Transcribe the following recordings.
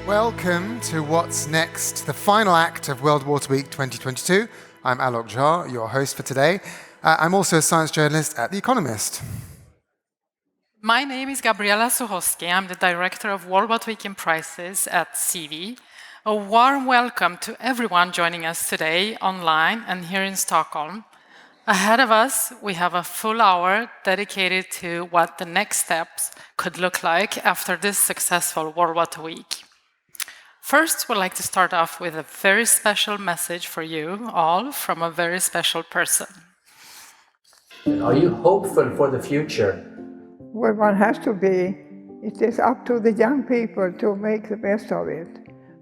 Welcome to What's Next, the final act of World Water Week 2022. I'm Alok Jha, your host for today. I'm also a science journalist at The Economist. My name is Gabriela Suchowski. I'm the director of World Water Week in Prizes at CV. A warm welcome to everyone joining us today online and here in Stockholm. Ahead of us, we have a full hour dedicated to what the next steps could look like after this successful World Water Week. First, we'd like to start off with a very special message for you all from a very special person. Are you hopeful for the future? Well, one has to be. It is up to the young people to make the best of it.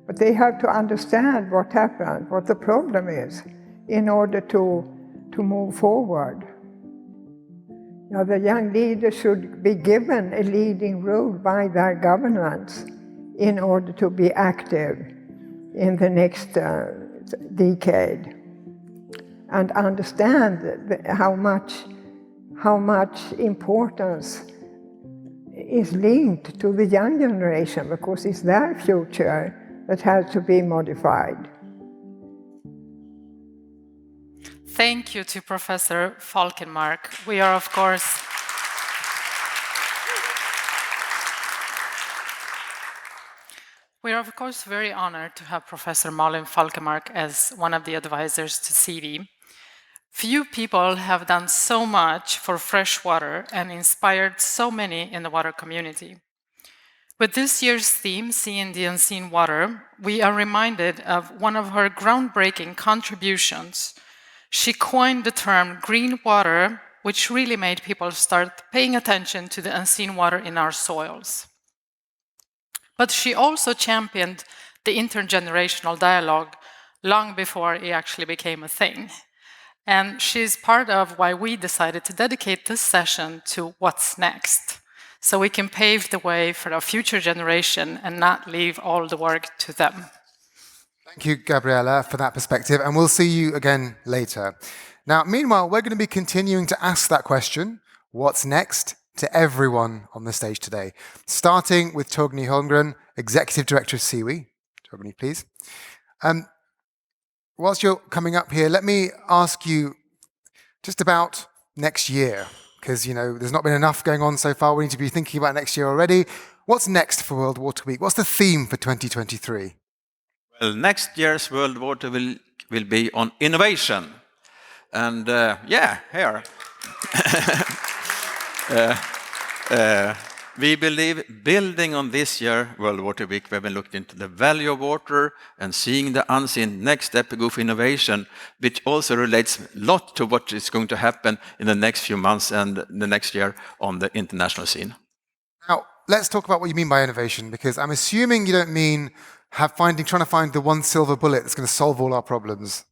But they have to understand what happened, what the problem is, in order to move forward. Now, the young leaders should be given a leading role by their governments in order to be active in the next decade and understand how much importance is linked to the young generation, because it's their future that has to be modified. Thank you to Professor Falkenmark. We are, of course, very honored to have Professor Malin Falkenmark as one of the advisors to CV. Few people have done so much for fresh water and inspired so many in the water community. With this year's theme, Seeing the Unseen Water, we are reminded of one of her groundbreaking contributions. She coined the term green water, which really made people start paying attention to the unseen water in our soils. But she also championed the intergenerational dialogue long before it actually became a thing. And she's part of why we decided to dedicate this session to what's next, so we can pave the way for our future generation and not leave all the work to them. Thank you, Gabriela, for that perspective, and we'll see you again later. Now, meanwhile, we're going to be continuing to ask that question, what's next, to everyone on the stage today, starting with Torgny Holmgren, Executive Director of SIWI. Torgny, please. Whilst you're coming up here, let me ask you just about next year, because, there's not been enough going on so far. We need to be thinking about next year already. What's next for World Water Week? What's the theme for 2023? Well, next year's World Water will be on innovation. And here. We believe, building on this year World Water Week, we have been looking into the value of water and seeing the unseen. Next step to go for innovation, which also relates a lot to what is going to happen in the next few months and the next year on the international scene. Now, let's talk about what you mean by innovation, because I'm assuming you don't mean trying to find the one silver bullet that's going to solve all our problems.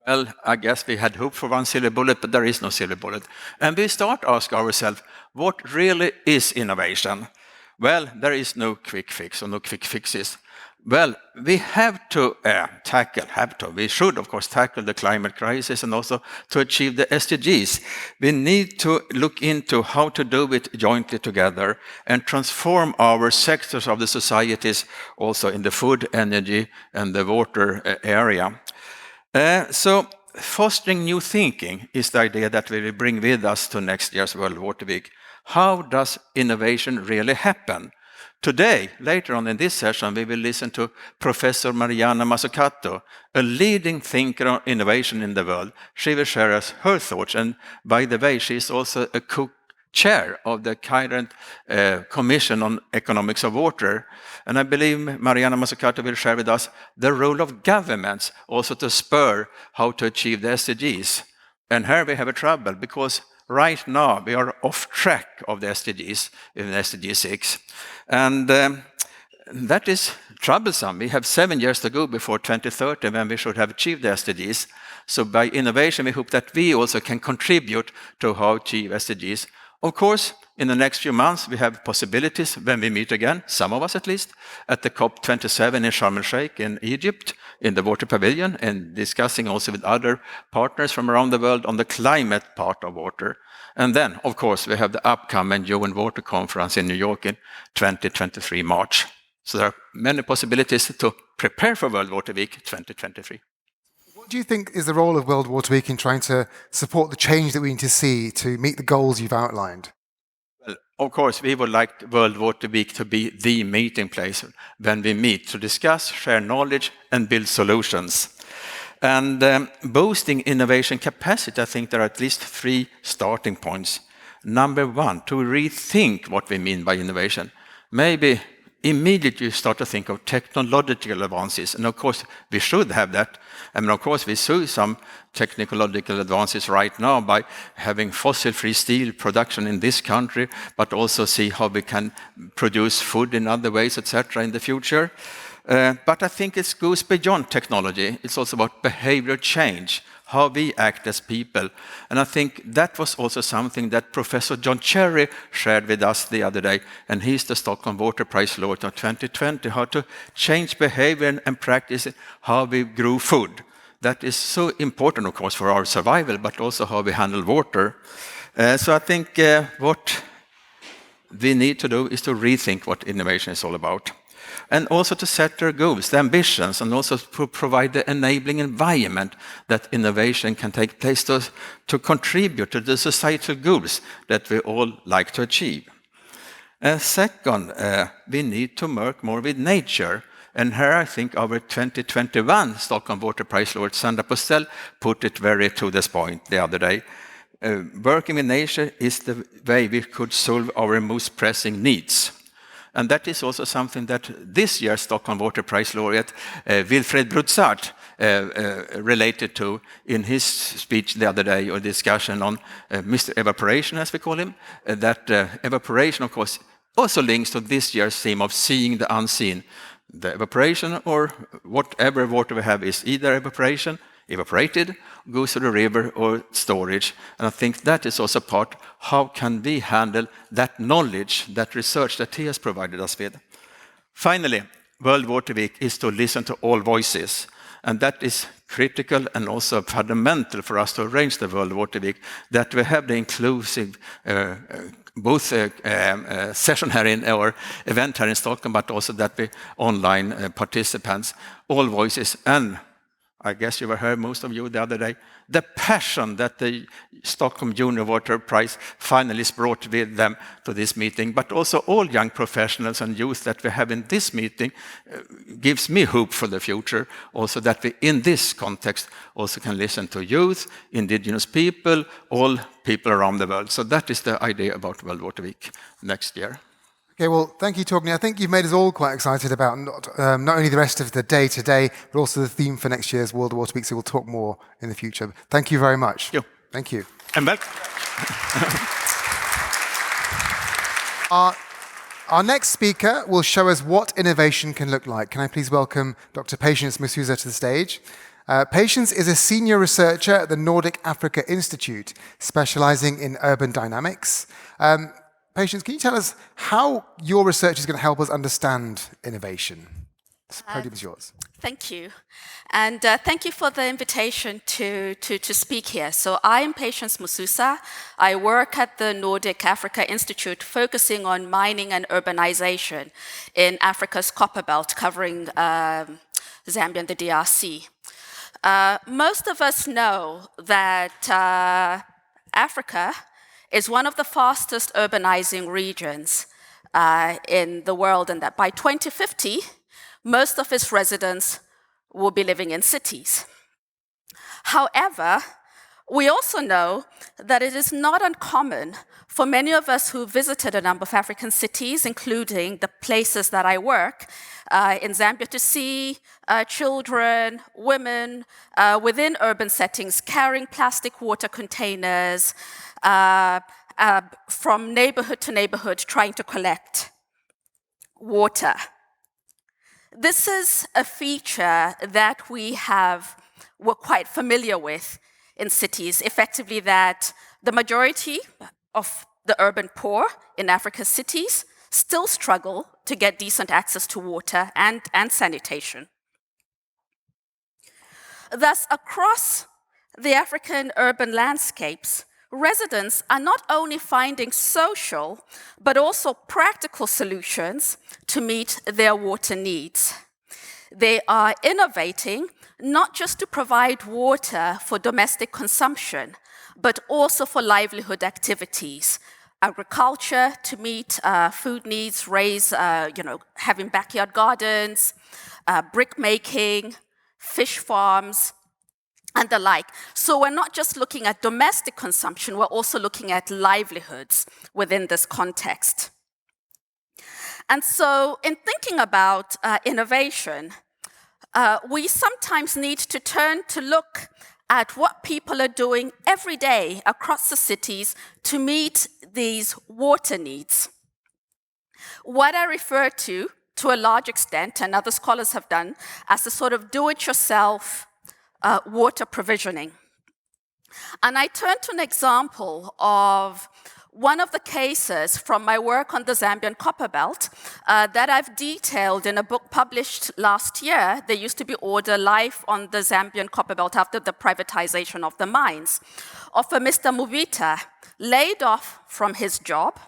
Well, I guess we had hoped for one silver bullet, but there is no silver bullet. And we start to ask ourselves, what really is innovation? Well, there is no quick fix or no quick fixes. Well, we have to we should, of course, tackle the climate crisis and also to achieve the SDGs. We need to look into how to do it jointly together and transform our sectors of the societies also in the food, energy, and the water area. So fostering new thinking is the idea that we will bring with us to next year's World Water Week. How does innovation really happen? Today, later on in this session, we will listen to Professor Mariana Mazzucato, a leading thinker on innovation in the world. She will share us her thoughts. And by the way, she is also a co-chair of the current Commission on Economics of Water. And I believe Mariana Mazzucato will share with us the role of governments also to spur how to achieve the SDGs. And here we have a trouble, because right now we are off track of the SDGs in SDG 6. And that is troublesome. We have 7 years to go before 2030 when we should have achieved the SDGs. So by innovation, we hope that we also can contribute to how to achieve SDGs. Of course, in the next few months, we have possibilities when we meet again, some of us at least, at the COP27 in Sharm el-Sheikh in Egypt, in the Water Pavilion, and discussing also with other partners from around the world on the climate part of water. And then, of course, we have the upcoming UN Water Conference in New York in 2023 March. So there are many possibilities to prepare for World Water Week 2023. What do you think is the role of World Water Week in trying to support the change that we need to see to meet the goals you've outlined? Well, of course, we would like World Water Week to be the meeting place when we meet to discuss, share knowledge, and build solutions. And boosting innovation capacity, I think there are at least 3 starting points. Number 1, to rethink what we mean by innovation. Maybe immediately you start to think of technological advances, and of course we should have that. I mean, of course we see some technological advances right now by having fossil-free steel production in this country, but also see how we can produce food in other ways, etc. in the future. But I think it goes beyond technology. It's also about behavior change, how we act as people. And I think that was also something that Professor John Cherry shared with us the other day, and he's the Stockholm Water Prize laureate of 2020, how to change behavior and practice how we grow food. That is so important, of course, for our survival, but also how we handle water. So I think what we need to do is to rethink what innovation is all about. And also to set their goals, the ambitions, and also to provide the enabling environment that innovation can take place to contribute to the societal goals that we all like to achieve. Second, we need to work more with nature. And here I think our 2021 Stockholm Water Prize laureate Sandra Postel put it very to this point the other day. Working with nature is the way we could solve our most pressing needs. And that is also something that this year's Stockholm Water Prize laureate, Wilfred Brutzart, related to in his speech the other day, or discussion on Mr. Evaporation, as we call him. That evaporation, of course, also links to this year's theme of seeing the unseen. The evaporation, or whatever water we have, is either evaporated, goes to the river, or storage. And I think that is also part, how can we handle that knowledge, that research that he has provided us with. Finally, World Water Week is to listen to all voices. And that is critical and also fundamental for us to arrange the World Water Week, that we have the inclusive session here in our event here in Stockholm, but also that we online participants, all voices, and I guess you were here, most of you, the other day, the passion that the Stockholm Junior Water Prize finalists brought with them to this meeting, but also all young professionals and youth that we have in this meeting gives me hope for the future. Also that we, in this context, also can listen to youth, indigenous people, all people around the world. So that is the idea about World Water Week next year. Okay, well, thank you, Torgny. I think you've made us all quite excited about not only the rest of the day today, but also the theme for next year's World Water Week, so we'll talk more in the future. Thank you very much. Thank you. And welcome. Our next speaker will show us what innovation can look like. Can I please welcome Dr. Patience Mazzucato to the stage? Patience is a senior researcher at the Nordic Africa Institute, specializing in urban dynamics. Patience, can you tell us how your research is going to help us understand innovation? The podium is yours. Thank you. And thank you for the invitation to speak here. So I am Patience Mazzucato. I work at the Nordic Africa Institute, focusing on mining and urbanization in Africa's copper belt, covering Zambia and the DRC. Most of us know that Africa is one of the fastest urbanizing regions in the world, and that by 2050, most of its residents will be living in cities. However, we also know that it is not uncommon for many of us who visited a number of African cities, including the places that I work, in Zambia, to see children, women within urban settings carrying plastic water containers from neighborhood to neighborhood, trying to collect water. This is a feature that we're quite familiar with in cities, effectively that the majority of the urban poor in Africa's cities still struggle to get decent access to water and sanitation. Thus, across the African urban landscapes, residents are not only finding social, but also practical solutions to meet their water needs. They are innovating not just to provide water for domestic consumption, but also for livelihood activities. Agriculture to meet food needs, having backyard gardens, brick making, fish farms, and the like. So we're not just looking at domestic consumption, we're also looking at livelihoods within this context. And so in thinking about innovation, we sometimes need to turn to look at what people are doing every day across the cities to meet these water needs. What I refer to a large extent, and other scholars have done, as a sort of do-it-yourself water provisioning. And I turn to an example of one of the cases from my work on the Zambian copper belt that I've detailed in a book published last year. There used to be Order Life on the Zambian copper belt after the privatization of the mines, of a Mr. Muvita laid off from his job,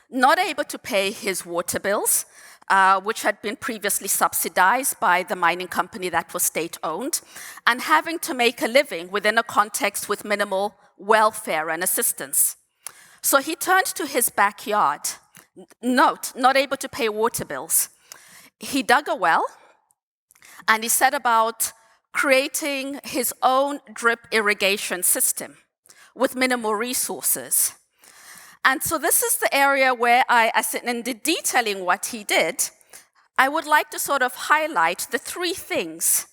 not able to pay his water bills, which had been previously subsidized by the mining company that was state-owned, and having to make a living within a context with minimal welfare and assistance. So he turned to his backyard. Note, not able to pay water bills. He dug a well, and he set about creating his own drip irrigation system with minimal resources. And so this is the area where in detailing what he did, I would like to sort of highlight the three things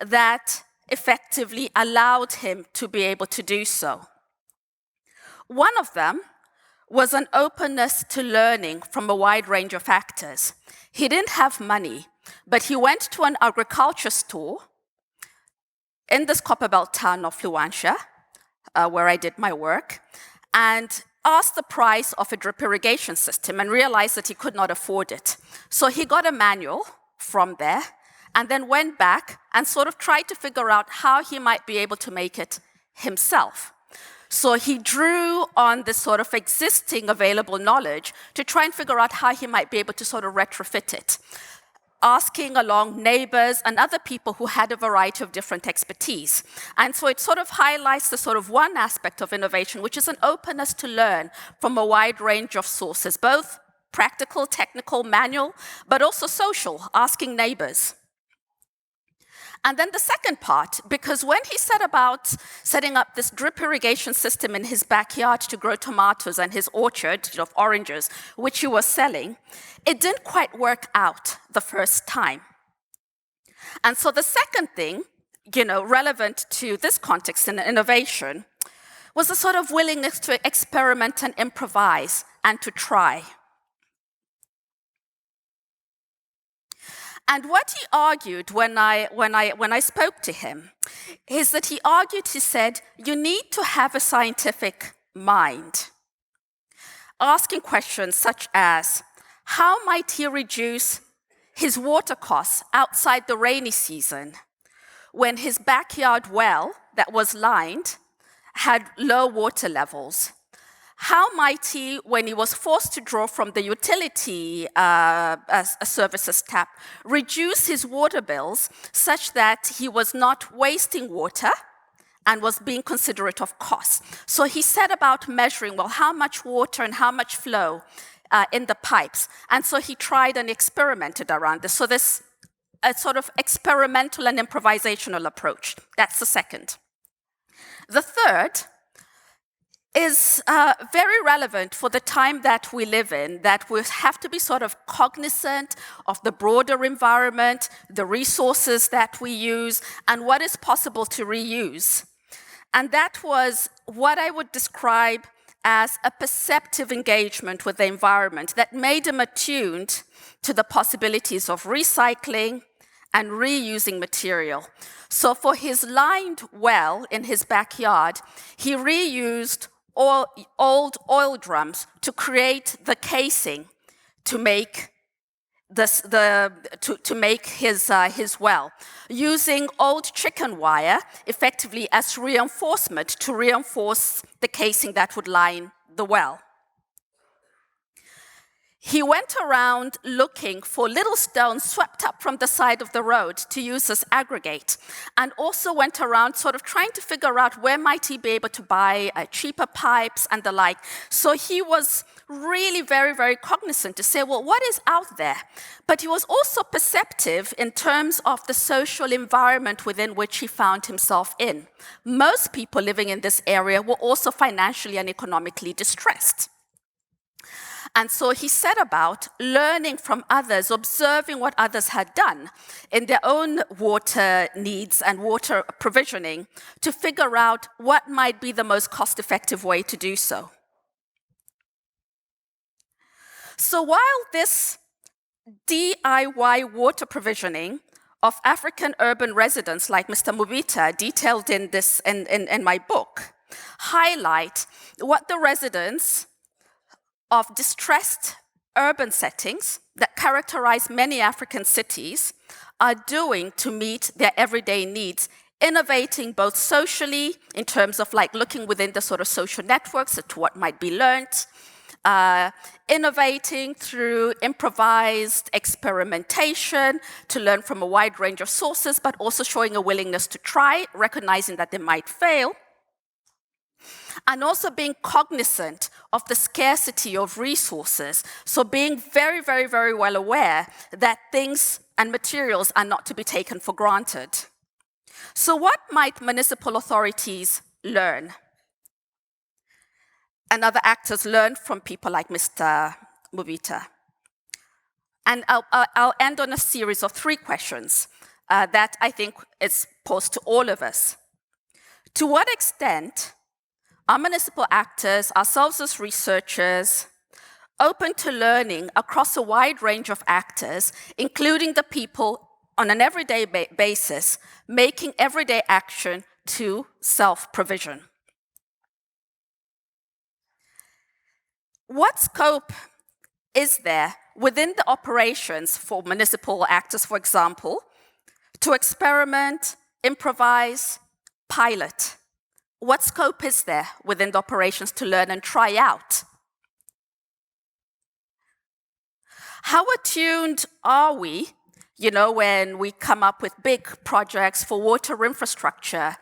that effectively allowed him to be able to do so. One of them was an openness to learning from a wide range of factors. He didn't have money, but he went to an agriculture store in this copperbelt town of Luanshya, where I did my work, and asked the price of a drip irrigation system and realized that he could not afford it. So he got a manual from there and then went back and sort of tried to figure out how he might be able to make it himself. So he drew on this sort of existing available knowledge to try and figure out how he might be able to sort of retrofit it, asking along neighbors and other people who had a variety of different expertise. And so it sort of highlights the sort of one aspect of innovation, which is an openness to learn from a wide range of sources, both practical, technical, manual, but also social, asking neighbors. And then the second part, because when he set about setting up this drip irrigation system in his backyard to grow tomatoes and his orchard of oranges, which he was selling, it didn't quite work out the first time. And so the second thing, relevant to this context and innovation, was a sort of willingness to experiment and improvise and to try. And what he argued when I spoke to him is that he said, you need to have a scientific mind. Asking questions such as, how might he reduce his water costs outside the rainy season when his backyard well that was lined had low water levels? How might he, when he was forced to draw from the utility services tap, reduce his water bills such that he was not wasting water and was being considerate of costs? So he set about measuring, well, how much water and how much flow in the pipes. And so he tried and experimented around this. So this a sort of experimental and improvisational approach. That's the second. The third is very relevant for the time that we live in, that we have to be sort of cognizant of the broader environment, the resources that we use, and what is possible to reuse. And that was what I would describe as a perceptive engagement with the environment that made him attuned to the possibilities of recycling and reusing material. So for his lined well in his backyard, he reused old oil drums to create the casing to make to make his well, using old chicken wire effectively as reinforcement to reinforce the casing that would line the well. He went around looking for little stones swept up from the side of the road to use as aggregate, and also went around sort of trying to figure out where might he be able to buy cheaper pipes and the like. So he was really very, very cognizant to say, well, what is out there? But he was also perceptive in terms of the social environment within which he found himself in. Most people living in this area were also financially and economically distressed. And so he set about learning from others, observing what others had done in their own water needs and water provisioning to figure out what might be the most cost-effective way to do so. So while this DIY water provisioning of African urban residents like Mr. Mubita, detailed in my book, highlight what the residents of distressed urban settings that characterize many African cities are doing to meet their everyday needs, innovating both socially in terms of like looking within the sort of social networks as to what might be learnt, innovating through improvised experimentation to learn from a wide range of sources, but also showing a willingness to try, recognizing that they might fail, and also being cognizant of the scarcity of resources. So being very, very, very well aware that things and materials are not to be taken for granted. So what might municipal authorities learn? And other actors learn from people like Mr. Mubita. And I'll end on a series of 3 questions that I think is posed to all of us. To what extent are municipal actors, ourselves as researchers, open to learning across a wide range of actors, including the people on an everyday basis, making everyday action to self-provision? What scope is there within the operations for municipal actors, for example, to experiment, improvise, pilot? What scope is there within the operations to learn and try out? How attuned are we, when we come up with big projects for water infrastructure,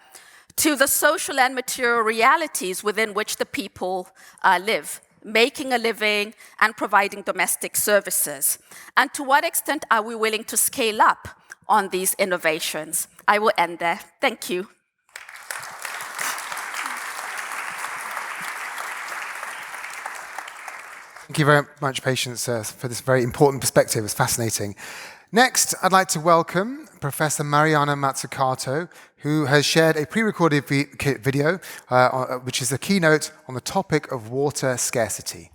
to the social and material realities within which the people live, making a living and providing domestic services? And to what extent are we willing to scale up on these innovations? I will end there. Thank you. Thank you very much, Patience, for this very important perspective. It's fascinating. Next, I'd like to welcome Professor Mariana Mazzucato, who has shared a pre-recorded video, which is a keynote on the topic of water scarcity.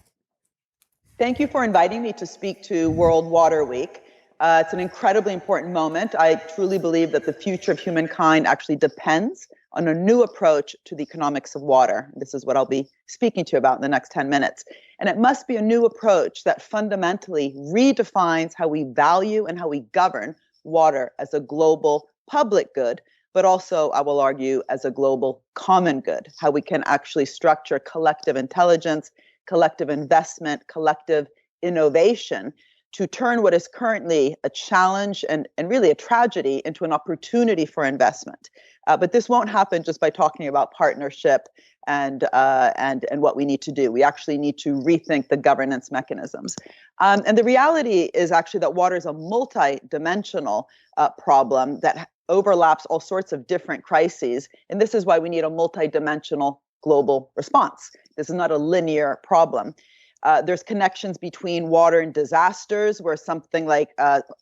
Thank you for inviting me to speak to World Water Week. It's an incredibly important moment. I truly believe that the future of humankind actually depends on a new approach to the economics of water. This is what I'll be speaking to you about in the next 10 minutes. And it must be a new approach that fundamentally redefines how we value and how we govern water as a global public good, but also, I will argue, as a global common good, how we can actually structure collective intelligence, collective investment, collective innovation to turn what is currently a challenge and really a tragedy into an opportunity for investment. But this won't happen just by talking about partnership and what we need to do. We actually need to rethink the governance mechanisms. And the reality is actually that water is a multi-dimensional problem that overlaps all sorts of different crises. And this is why we need a multi-dimensional global response. This is not a linear problem. There's connections between water and disasters, where something like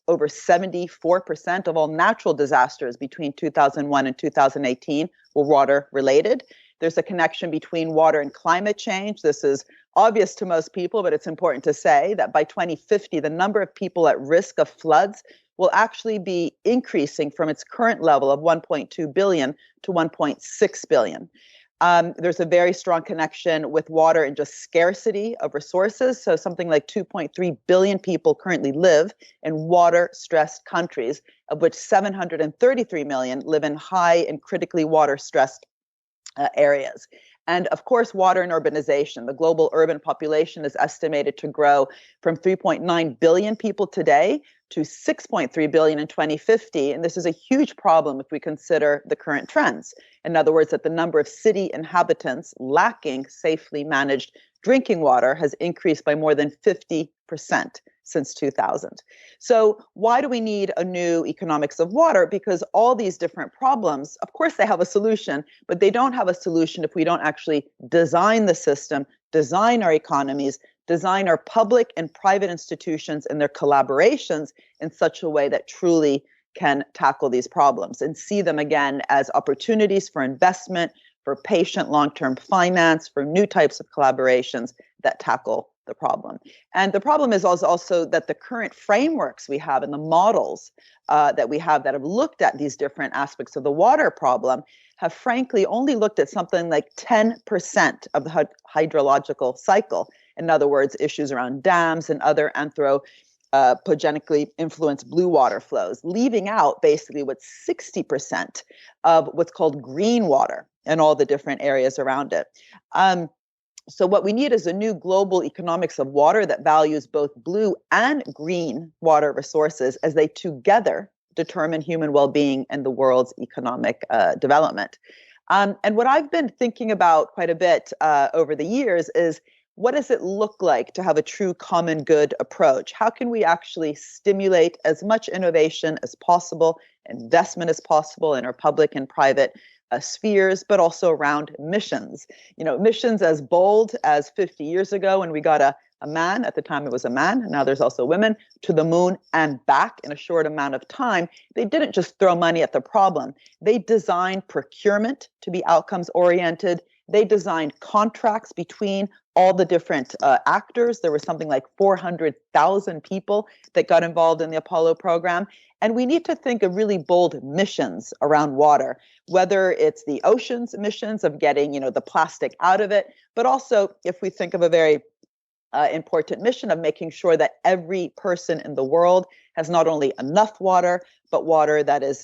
over 74% of all natural disasters between 2001 and 2018 were water related. There's a connection between water and climate change. This is obvious to most people, but it's important to say that by 2050, the number of people at risk of floods will actually be increasing from its current level of 1.2 billion to 1.6 billion. There's a very strong connection with water and just scarcity of resources. So something like 2.3 billion people currently live in water-stressed countries, of which 733 million live in high and critically water-stressed areas. And of course, water and urbanization. The global urban population is estimated to grow from 3.9 billion people today to 6.3 billion in 2050. And this is a huge problem if we consider the current trends. In other words, that the number of city inhabitants lacking safely managed drinking water has increased by more than 50% since 2000. So why do we need a new economics of water? Because all these different problems, of course, they have a solution, but they don't have a solution if we don't actually design the system, design our economies, design our public and private institutions and their collaborations in such a way that truly can tackle these problems and see them again as opportunities for investment, for patient long-term finance, for new types of collaborations that tackle the problem. And the problem is also that the current frameworks we have and the models that we have that have looked at these different aspects of the water problem have frankly only looked at something like 10% of the hydrological cycle. In other words, issues around dams and other anthropogenically influenced blue water flows, leaving out basically what's 60% of what's called green water and all the different areas around it. So what we need is a new global economics of water that values both blue and green water resources as they together determine human well-being and the world's economic development. And what I've been thinking about quite a bit over the years is, what does it look like to have a true common good approach? How can we actually stimulate as much innovation as possible, investment as possible in our public and private spheres, but also around missions? You know, missions as bold as 50 years ago when we got a man, at the time it was a man, and now there's also women, to the moon and back in a short amount of time. They didn't just throw money at the problem. They designed procurement to be outcomes oriented. They designed contracts between all the different actors. There was something like 400,000 people that got involved in the Apollo program. And we need to think of really bold missions around water, whether it's the oceans missions of getting, the plastic out of it, but also if we think of a very important mission of making sure that every person in the world has not only enough water, but water that is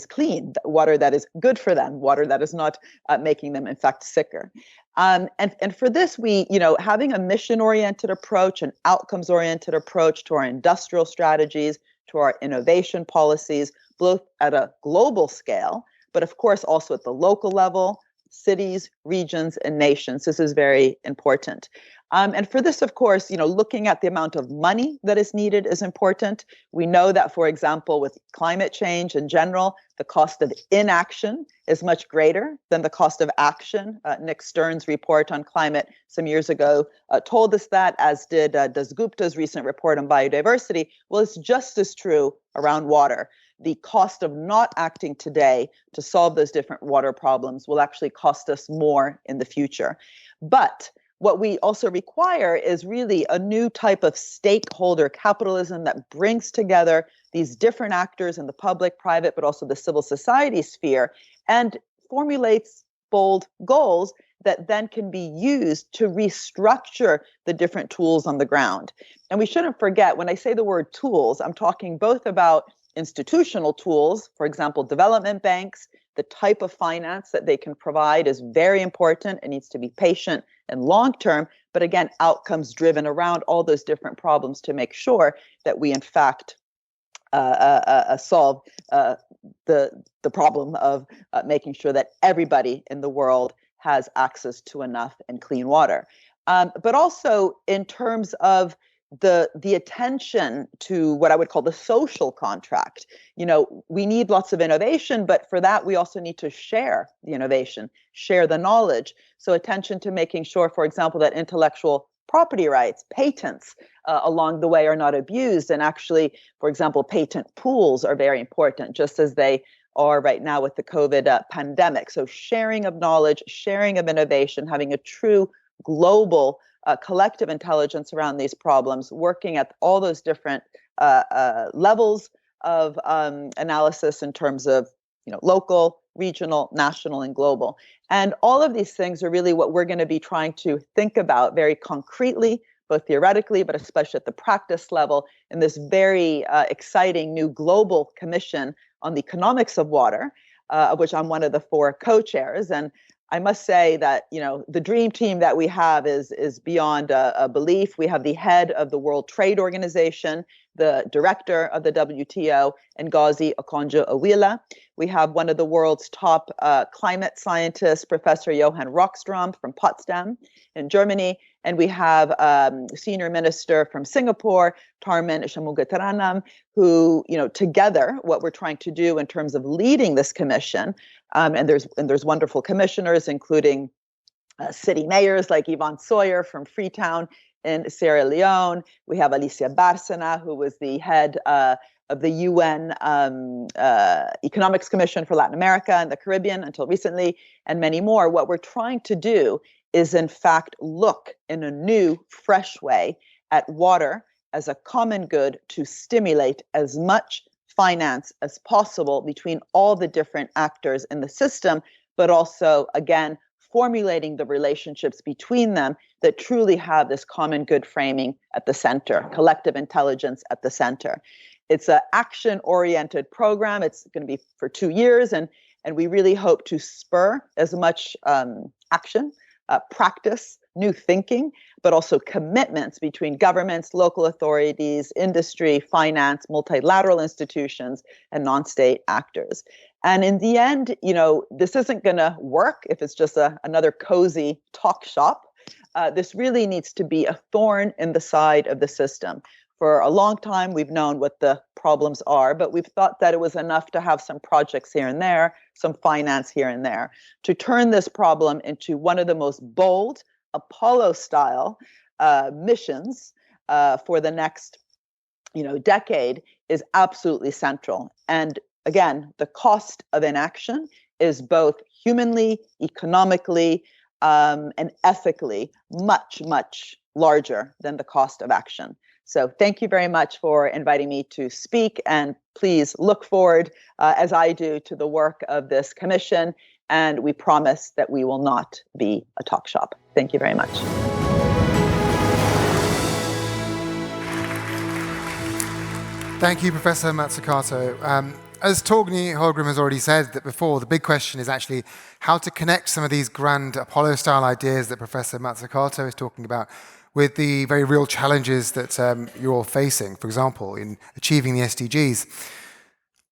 clean, water that is good for them, water that is not making them, in fact, sicker. And for this, we, having a mission-oriented approach, an outcomes-oriented approach to our industrial strategies, to our innovation policies, both at a global scale, but of course also at the local level, cities, regions, and nations. This is very important. And for this, of course, looking at the amount of money that is needed is important. We know that, for example, with climate change in general, the cost of inaction is much greater than the cost of action. Nick Stern's report on climate some years ago told us that, as did Dasgupta's recent report on biodiversity. Well, it's just as true around water. The cost of not acting today to solve those different water problems will actually cost us more in the future. But what we also require is really a new type of stakeholder capitalism that brings together these different actors in the public, private, but also the civil society sphere, and formulates bold goals that then can be used to restructure the different tools on the ground. And we shouldn't forget, when I say the word tools, I'm talking both about institutional tools, for example, development banks. The type of finance that they can provide is very important. It needs to be patient and long-term, but again, outcomes driven around all those different problems to make sure that we, in fact, solve the problem of making sure that everybody in the world has access to enough and clean water. But also in terms of the attention to what I would call the social contract. We need lots of innovation, but for that, we also need to share the innovation, share the knowledge. So attention to making sure, for example, that intellectual property rights, patents along the way are not abused. And actually, for example, patent pools are very important, just as they are right now with the COVID pandemic. So sharing of knowledge, sharing of innovation, having a true global collective intelligence around these problems, working at all those different levels of analysis in terms of local, regional, national, and global. And all of these things are really what we're going to be trying to think about very concretely, both theoretically, but especially at the practice level, in this very exciting new global commission on the economics of water, of which I'm one of the 4 co-chairs. And I must say that, you know, the dream team that we have is beyond a belief. We have the head of the World Trade Organization, the director of the WTO, Ngozi Okonjo-Iweala. We have one of the world's top climate scientists, Professor Johan Rockström from Potsdam in Germany. And we have senior minister from Singapore, Tharman Shanmugatharanam, who, you know, together, what we're trying to do in terms of leading this commission, and there's wonderful commissioners, including city mayors like Yvonne Sawyer from Freetown in Sierra Leone. We have Liesje Bárcena, who was the head of the UN Economics Commission for Latin America and the Caribbean until recently, and many more. What we're trying to do is, in fact, look in a new, fresh way at water as a common good to stimulate as much finance as possible between all the different actors in the system, but also, again, formulating the relationships between them that truly have this common good framing at the center, collective intelligence at the center. It's an action-oriented program. It's going to be for 2 years, and we really hope to spur as much action, practice, new thinking, but also commitments between governments, local authorities, industry, finance, multilateral institutions, and non-state actors. And in the end, you know, this isn't going to work if it's just another cozy talk shop. This really needs to be a thorn in the side of the system. For a long time, we've known what the problems are, but we've thought that it was enough to have some projects here and there, some finance here and there. To turn this problem into one of the most bold, Apollo-style missions for the next, you know, decade is absolutely central. And again, the cost of inaction is both humanly, economically, and ethically much, much larger than the cost of action. So thank you very much for inviting me to speak, and please look forward, as I do, to the work of this commission, and we promise that we will not be a talk shop. Thank you very much. Thank you, Professor Mazzucato. As Torgny Holgrim has already said that before, the big question is actually how to connect some of these grand Apollo-style ideas that Professor Mazzucato is talking about with the very real challenges that you're all facing, for example, in achieving the SDGs.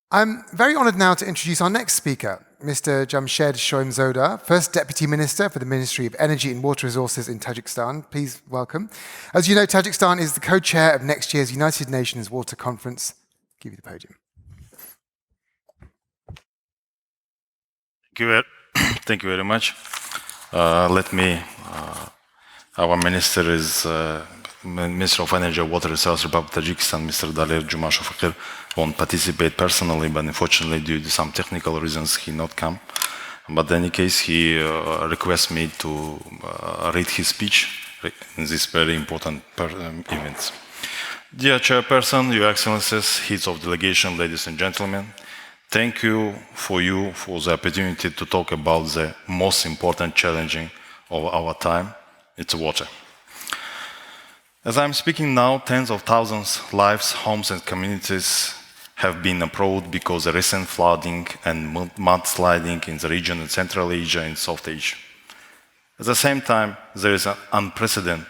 I'm very honored now to introduce our next speaker, Mr. Jamshed Shoimzoda, First Deputy Minister for the Ministry of Energy and Water Resources in Tajikistan. Please welcome. As you know, Tajikistan is the co-chair of next year's United Nations Water Conference. I'll give you the podium. Thank you very much. Our minister is Minister of Energy and Water Resources, Republic of Tajikistan, Mr. Daler Juma Shofakir, won't participate personally, but unfortunately, due to some technical reasons, he not come. But in any case, he requests me to read his speech in this very important event. Dear Chairperson, Your Excellencies, heads of delegation, ladies and gentlemen, thank you for the opportunity to talk about the most important challenging of our time. It's water. As I'm speaking now, tens of thousands of lives, homes and communities have been uprooted because of recent flooding and mudsliding in the region in Central Asia and South Asia. At the same time, there is an unprecedented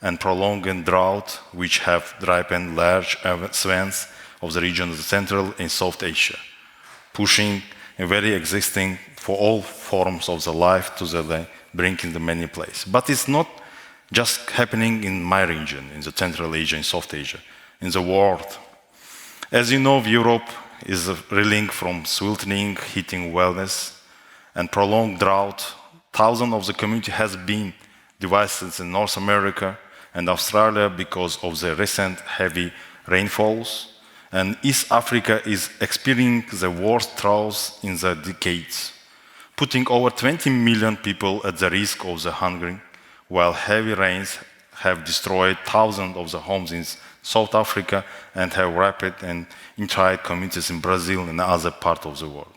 and prolonged drought which have driven large swathes of the region of Central and South Asia, pushing a very existing for all forms of the life to the brink in the many places. But it's not just happening in my region, in the Central Asia and South Asia, in the world. As you know, Europe is reeling from sweltering, heating wellness, and prolonged drought. Thousands of the community has been devastated in North America and Australia because of the recent heavy rainfalls. And East Africa is experiencing the worst droughts in the decades, putting over 20 million people at the risk of the hunger, while heavy rains have destroyed thousands of the homes in South Africa and have rapid and entire communities in Brazil and other parts of the world.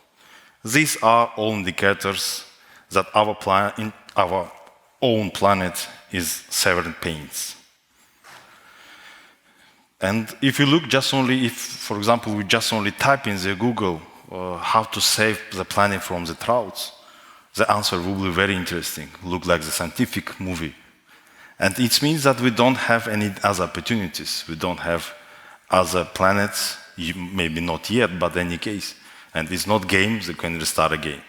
These are all indicators that our own planet is severing pains. And if you look just only, if, for example, we just only type in the Google how to save the planet from the droughts, the answer will be very interesting, look like the scientific movie. And it means that we don't have any other opportunities. We don't have other planets, maybe not yet, but in any case. And it's not games, they can restart again.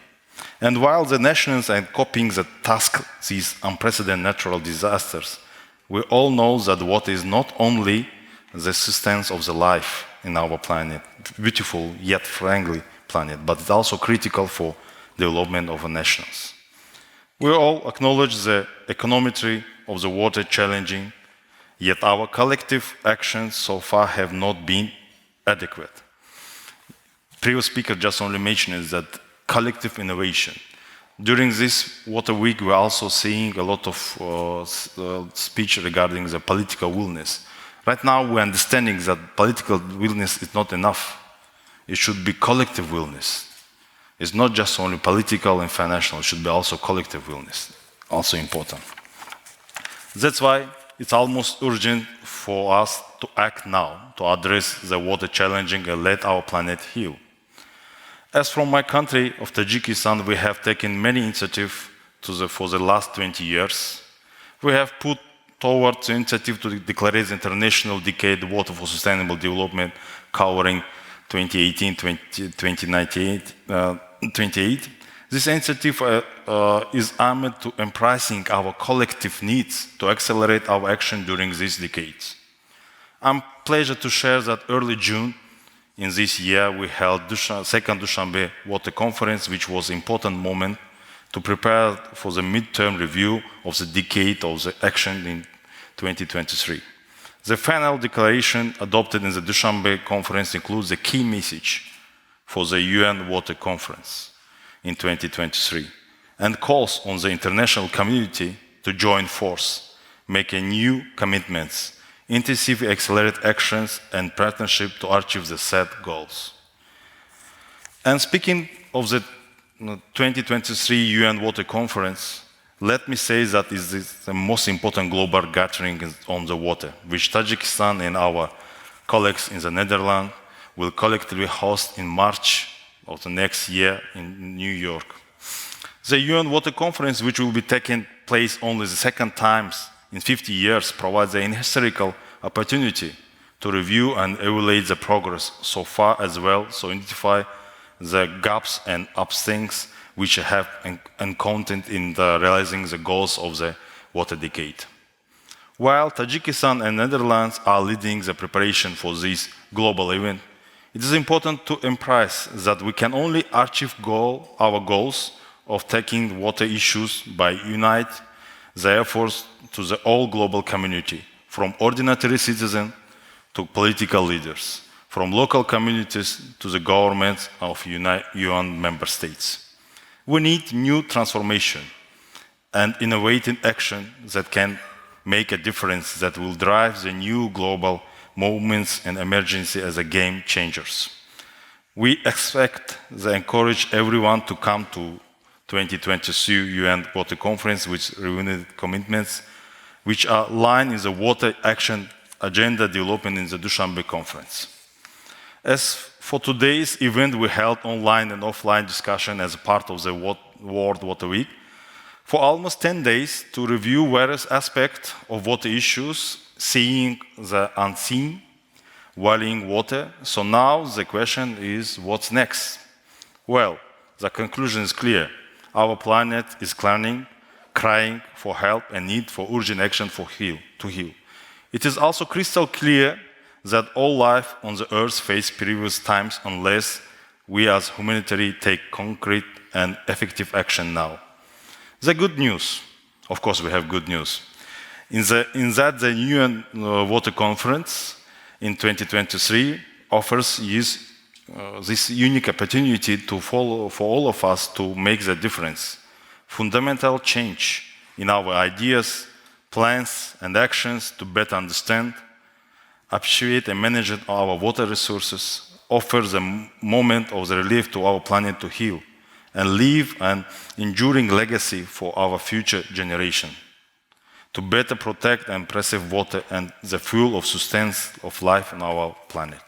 And while the nations are coping the task, these unprecedented natural disasters, we all know that water is not only the sustenance of the life in our planet, beautiful yet friendly planet, but it's also critical for development of the nations. We all acknowledge the econometry of the water challenging, yet our collective actions so far have not been adequate. Previous speaker just only mentioned that collective innovation. During this Water Week, we're also seeing a lot of speech regarding the political willness. Right now, we're understanding that political willness is not enough. It should be collective willness. It's not just only political and financial, it should be also collective willness, also important. That's why it's almost urgent for us to act now, to address the water challenging and let our planet heal. As from my country of Tajikistan, we have taken many initiatives for the last 20 years. We have put towards the initiative to declare the International Decade Water for Sustainable Development covering 2018-2028. This initiative is aimed to embracing our collective needs to accelerate our action during these decades. I'm pleased to share that early June in this year we held second Dushanbe Water Conference, which was an important moment to prepare for the midterm review of the decade of the action in 2023. The final declaration adopted in the Dushanbe conference includes a key message for the UN Water Conference in 2023 and calls on the international community to join force, making new commitments, intensively accelerate actions and partnership to achieve the set goals. And speaking of the 2023 UN Water Conference, let me say that it is the most important global gathering on the water, which Tajikistan and our colleagues in the Netherlands will collectively host in March of the next year in New York. The UN Water Conference, which will be taking place only the second time in 50 years, provides an historical opportunity to review and evaluate the progress so far as well, so identify the gaps and upthings which have encountered in realizing the goals of the water decade. While Tajikistan and Netherlands are leading the preparation for this global event, it is important to emphasize that we can only achieve our goals of tackling water issues by uniting the efforts to the whole global community, from ordinary citizens to political leaders, from local communities to the governments of UN member states. We need new transformation and innovative action that can make a difference, that will drive the new global movements and emergency as a game changers. We expect and encourage everyone to come to 2022 UN Water Conference with renewed commitments which are aligned in the water action agenda development in the Dushanbe Conference. As for today's event, we held online and offline discussion as a part of the World Water Week for almost 10 days to review various aspects of water issues, seeing the unseen, valuing water. So now the question is, what's next? Well, the conclusion is clear. Our planet is crying for help and need for urgent action to heal. It is also crystal clear that all life on the earth faced previous times unless we as humanity take concrete and effective action now. The good news, of course we have good news, that the UN Water Conference in 2023 offers this unique opportunity for all of us to make the difference. Fundamental change in our ideas, plans and actions to better understand, appreciate and manage our water resources, offers a moment of the relief to our planet to heal, and leave an enduring legacy for our future generation, to better protect and preserve water and the fuel of sustenance of life on our planet.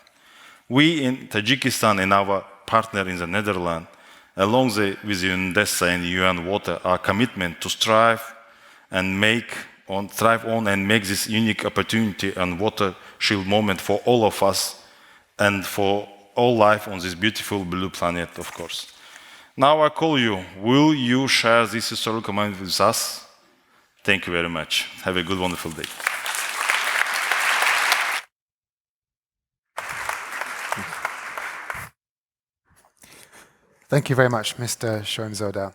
We in Tajikistan and our partner in the Netherlands, along with UNDESA and UN Water, our commitment to strive on and make this unique opportunity and water shield moment for all of us and for all life on this beautiful blue planet, of course. Now I call you, will you share this historical moment with us? Thank you very much. Have a good, wonderful day. Thank you very much, Mr. Schoenzoda.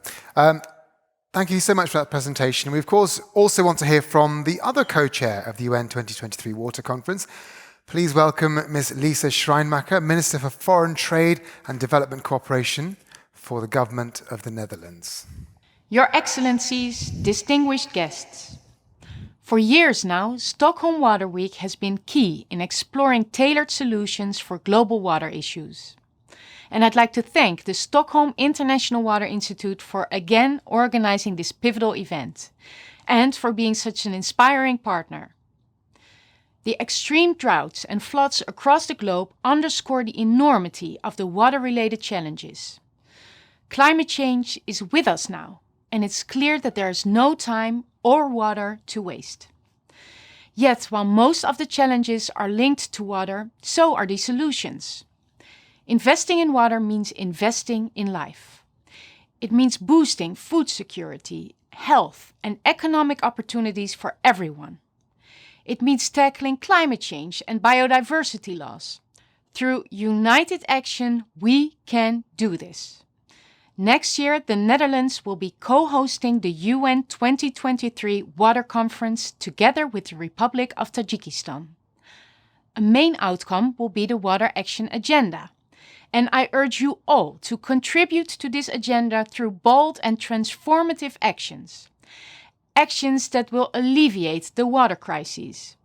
Thank you so much for that presentation. We, of course, also want to hear from the other co-chair of the UN 2023 Water Conference. Please welcome Ms. Liesje Schreinemacher, Minister for Foreign Trade and Development Cooperation for the Government of the Netherlands. Your Excellencies, distinguished guests. For years now, Stockholm Water Week has been key in exploring tailored solutions for global water issues. And I'd like to thank the Stockholm International Water Institute for again organizing this pivotal event and for being such an inspiring partner. The extreme droughts and floods across the globe underscore the enormity of the water-related challenges. Climate change is with us now, and it's clear that there is no time or water to waste. Yet, while most of the challenges are linked to water, so are the solutions. Investing in water means investing in life. It means boosting food security, health, and economic opportunities for everyone. It means tackling climate change and biodiversity loss. Through united action, we can do this. Next year, the Netherlands will be co-hosting the UN 2023 Water Conference together with the Republic of Tajikistan. A main outcome will be the Water Action Agenda. And I urge you all to contribute to this agenda through bold and transformative actions. Actions that will alleviate the water crises.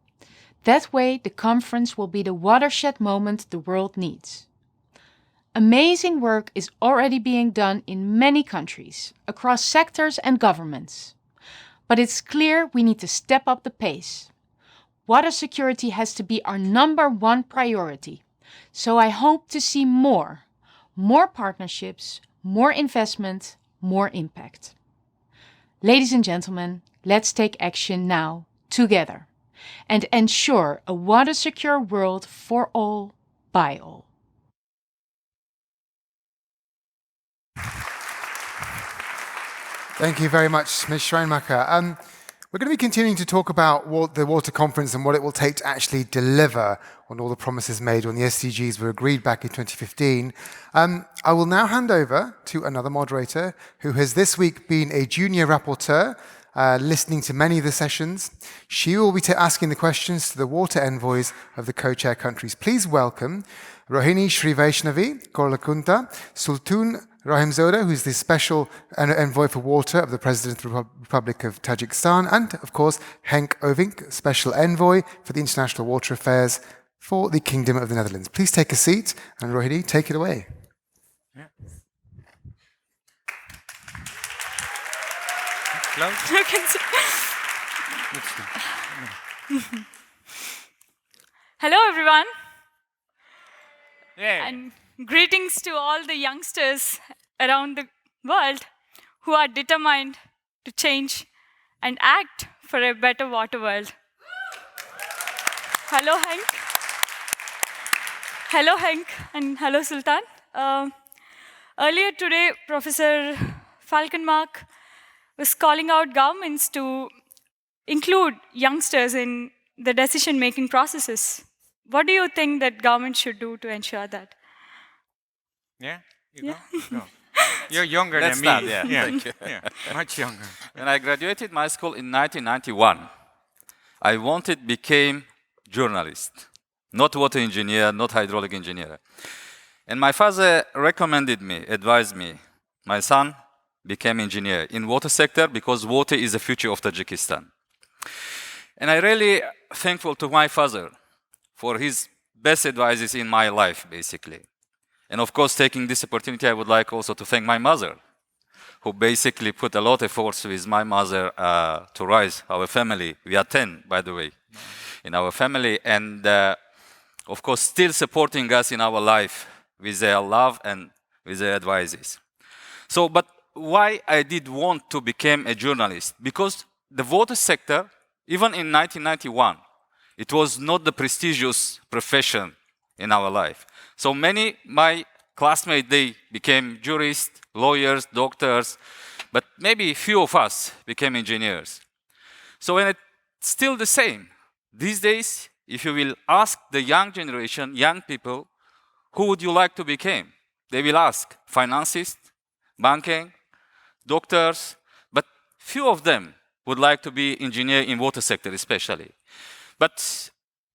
That way, the conference will be the watershed moment the world needs. Amazing work is already being done in many countries, across sectors and governments. But it's clear we need to step up the pace. Water security has to be our #1 priority. So I hope to see more partnerships, more investment, more impact. Ladies and gentlemen, let's take action now, together, and ensure a water-secure world for all, by all. Thank you very much, Ms. Schreinemacher. We're going to be continuing to talk about the Water Conference and what it will take to actually deliver on all the promises made when the SDGs were agreed back in 2015. I will now hand over to another moderator who has this week been a junior rapporteur, listening to many of the sessions. She will be asking the questions to the water envoys of the co-chair countries. Please welcome Rohini Srivaishnavi Korlakunta, Sultan Rahimzoda, who's the special envoy for water of the President of the Republic of Tajikistan, and, of course, Henk Ovink, special envoy for the international water affairs for the Kingdom of the Netherlands. Please take a seat, and Rohini, take it away. Yeah. Hello, everyone. Yeah. And greetings to all the youngsters around the world who are determined to change and act for a better water world. Hello, Henk. Hello, Henk, and hello, Sultan. Earlier today, Professor Falkenmark was calling out governments to include youngsters in the decision-making processes. What do you think that government should do to ensure that? Yeah? Yeah. Go. You're younger Let's than start, me. yeah. Thank you. Yeah, much younger. When I graduated my school in 1991, I wanted became journalist, not water engineer, not hydraulic engineer. And my father recommended me, advised me, my son became engineer in water sector because water is the future of Tajikistan. And I'm really thankful to my father for his best advices in my life, basically. And of course, taking this opportunity, I would like also to thank my mother who basically put a lot of efforts with my mother to raise our family. We are 10, by the way, in our family. And of course, still supporting us in our life with their love and with their advices. So, but why I did want to become a journalist? Because the water sector, even in 1991, it was not the prestigious profession in our life. So many, my classmates, they became jurists, lawyers, doctors, but maybe few of us became engineers. So when it's still the same, these days, if you will ask the young generation, young people, who would you like to become? They will ask financists, banking, doctors, but few of them would like to be engineer in water sector especially. But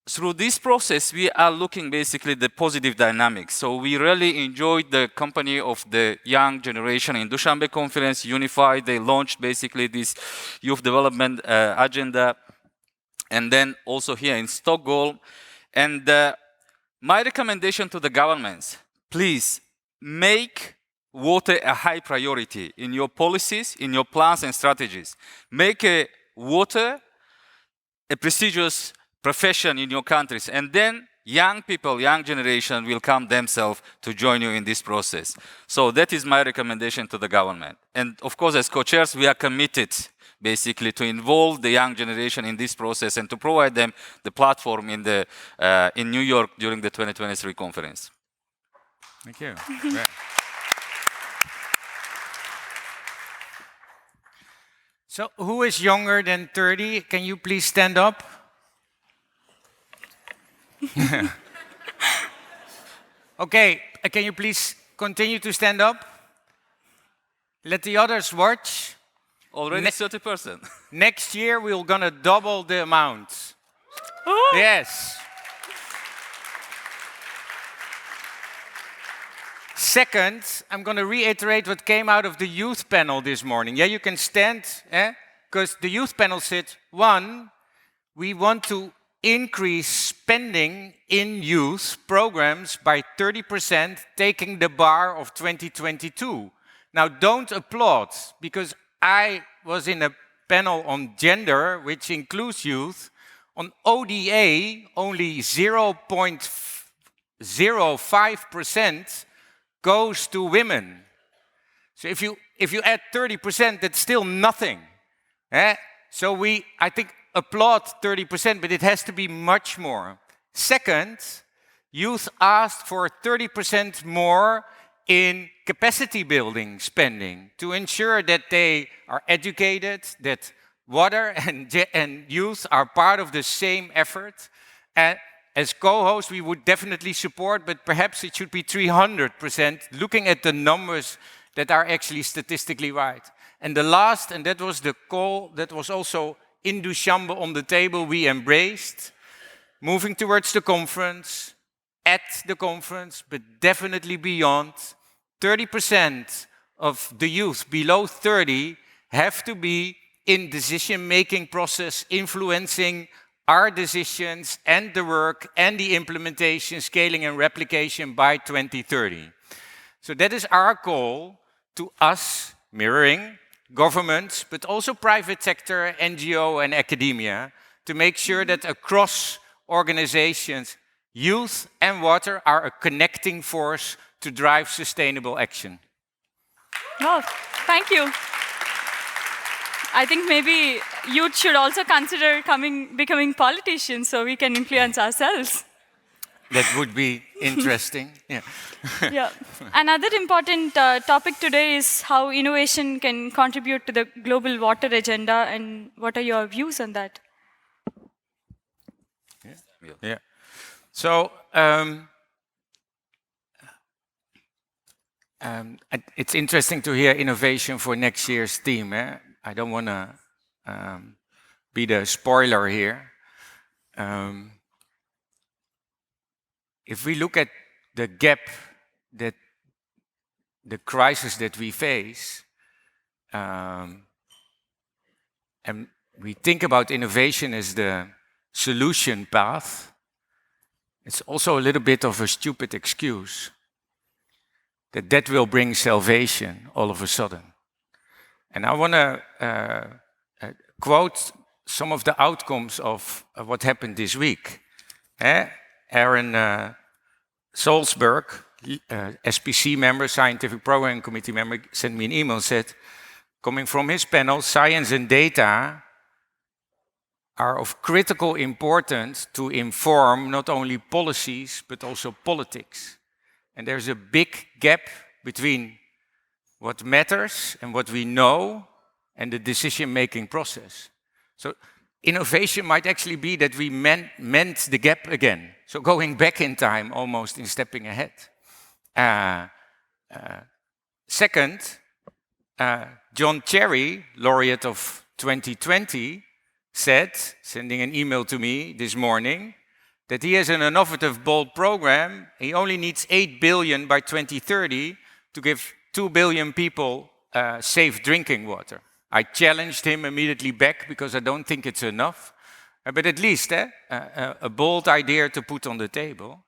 through this process, we are looking basically the positive dynamics. So we really enjoyed the company of the young generation in Dushanbe conference, Unified. They launched basically this youth development agenda. And then also here in Stockholm. And my recommendation to the governments, please make water a high priority in your policies, in your plans and strategies. Make water a prestigious profession in your countries. And then young people, young generation will come themselves to join you in this process. So that is my recommendation to the government. And of course, as co-chairs, we are committed basically to involve the young generation in this process and to provide them the platform in New York during the 2023 conference. Thank you. So who is younger than 30? Can you please stand up? Okay, can you please continue to stand up? Let the others watch. Already 30%. Next year, we're going to double the amount. Yes. Second, I'm going to reiterate what came out of the youth panel this morning. Yeah, you can stand, because the youth panel said, one, we want to increase spending in youth programs by 30%, taking the bar of 2022. Now, don't applaud, because I was in a panel on gender, which includes youth. On ODA, only 0.05% goes to women. So if you add 30%, that's still nothing. So I think, applaud 30%, but it has to be much more. Second, youth asked for 30% more in capacity building spending to ensure that they are educated, that water and youth are part of the same effort. And as co-host, we would definitely support, but perhaps it should be 300%, looking at the numbers that are actually statistically right. And the last, and that was the call that was also in Dushanbe on the table, we embraced, moving towards the conference, at the conference, but definitely beyond, 30% of the youth below 30 have to be in decision-making process, influencing our decisions and the work and the implementation, scaling and replication by 2030. So that is our call to us, mirroring governments, but also private sector, NGO and academia, to make sure that across organizations, youth and water are a connecting force to drive sustainable action. Well, thank you. I think maybe youth should also consider becoming politicians so we can influence ourselves. That would be interesting. Yeah. Yeah. Another important topic today is how innovation can contribute to the global water agenda, and what are your views on that? Yeah. So it's interesting to hear innovation for next year's theme. I don't want to be the spoiler here. If we look at the gap that the crisis that we face, and we think about innovation as the solution path, it's also a little bit of a stupid excuse that will bring salvation all of a sudden. And I want to quote some of the outcomes of what happened this week. Aaron Salzberg, SPC member, Scientific Programming Committee member, sent me an email and said, coming from his panel, science and data are of critical importance to inform not only policies, but also politics. And there's a big gap between what matters and what we know and the decision-making process. So innovation might actually be that we mend the gap again. So going back in time, almost in stepping ahead. Second, John Cherry, laureate of 2020, said, sending an email to me this morning, that he has an innovative, bold program. He only needs 8 billion by 2030 to give 2 billion people safe drinking water. I challenged him immediately back because I don't think it's enough. But at least a bold idea to put on the table.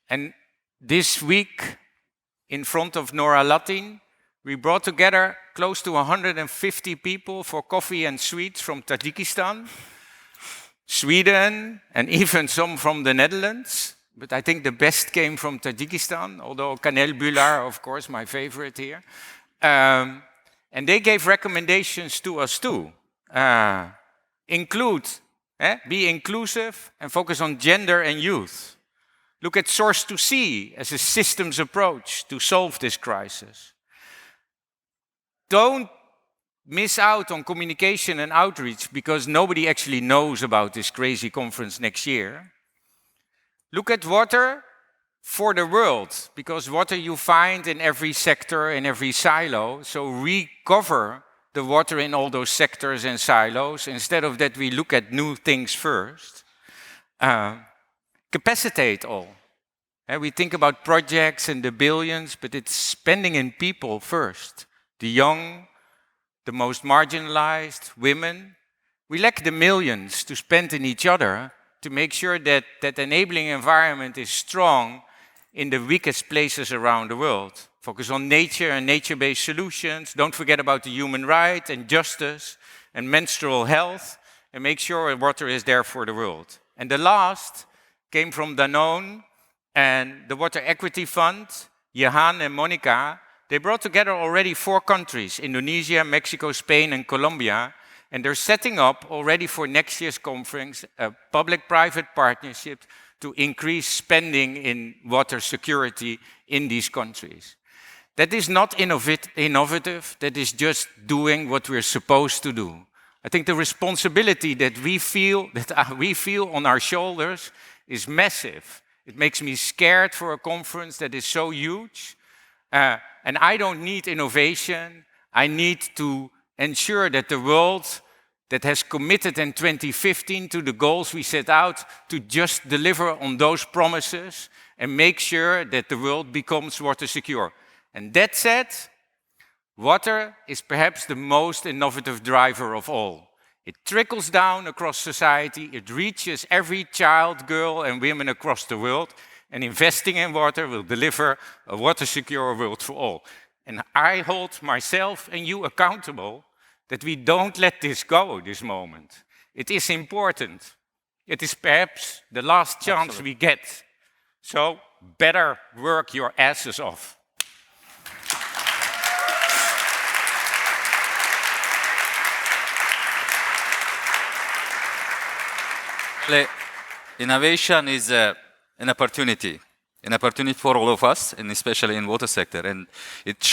And this week, in front of Nora Latin, we brought together close to 150 people for coffee and sweets from Tajikistan, Sweden, and even some from the Netherlands. But I think the best came from Tajikistan, although kanelbular, of course, my favorite here. And they gave recommendations to us too. Be inclusive and focus on gender and youth. Look at source to sea as a systems approach to solve this crisis. Don't miss out on communication and outreach because nobody actually knows about this crazy conference next year. Look at water for the world, because water you find in every sector, in every silo. So recover the water in all those sectors and silos. Instead of that, we look at new things first. Capacitate all. We think about projects and the billions, but it's spending in people first. The young, the most marginalized, women. We lack the millions to spend in each other to make sure that that enabling environment is strong in the weakest places around the world. Focus on nature and nature-based solutions. Don't forget about the human right and justice and menstrual health, and make sure water is there for the world. And the last came from Danone and the Water Equity Fund, Jehan and Monica. They brought together already 4 countries, Indonesia, Mexico, Spain, and Colombia, and they're setting up already for next year's conference a public-private partnership to increase spending in water security in these countries. That is not innovative, that is just doing what we're supposed to do. I think the responsibility that we feel on our shoulders is massive. It makes me scared for a conference that is so huge. And I don't need innovation. I need to ensure that the world that has committed in 2015 to the goals we set out to just deliver on those promises and make sure that the world becomes water secure. And that said, water is perhaps the most innovative driver of all. It trickles down across society, it reaches every child, girl, and women across the world, and investing in water will deliver a water secure world for all. And I hold myself and you accountable that we don't let this go, this moment. It is important. It is perhaps the last chance we get. So better work your asses off. Innovation is an opportunity for all of us, and especially in water sector. And it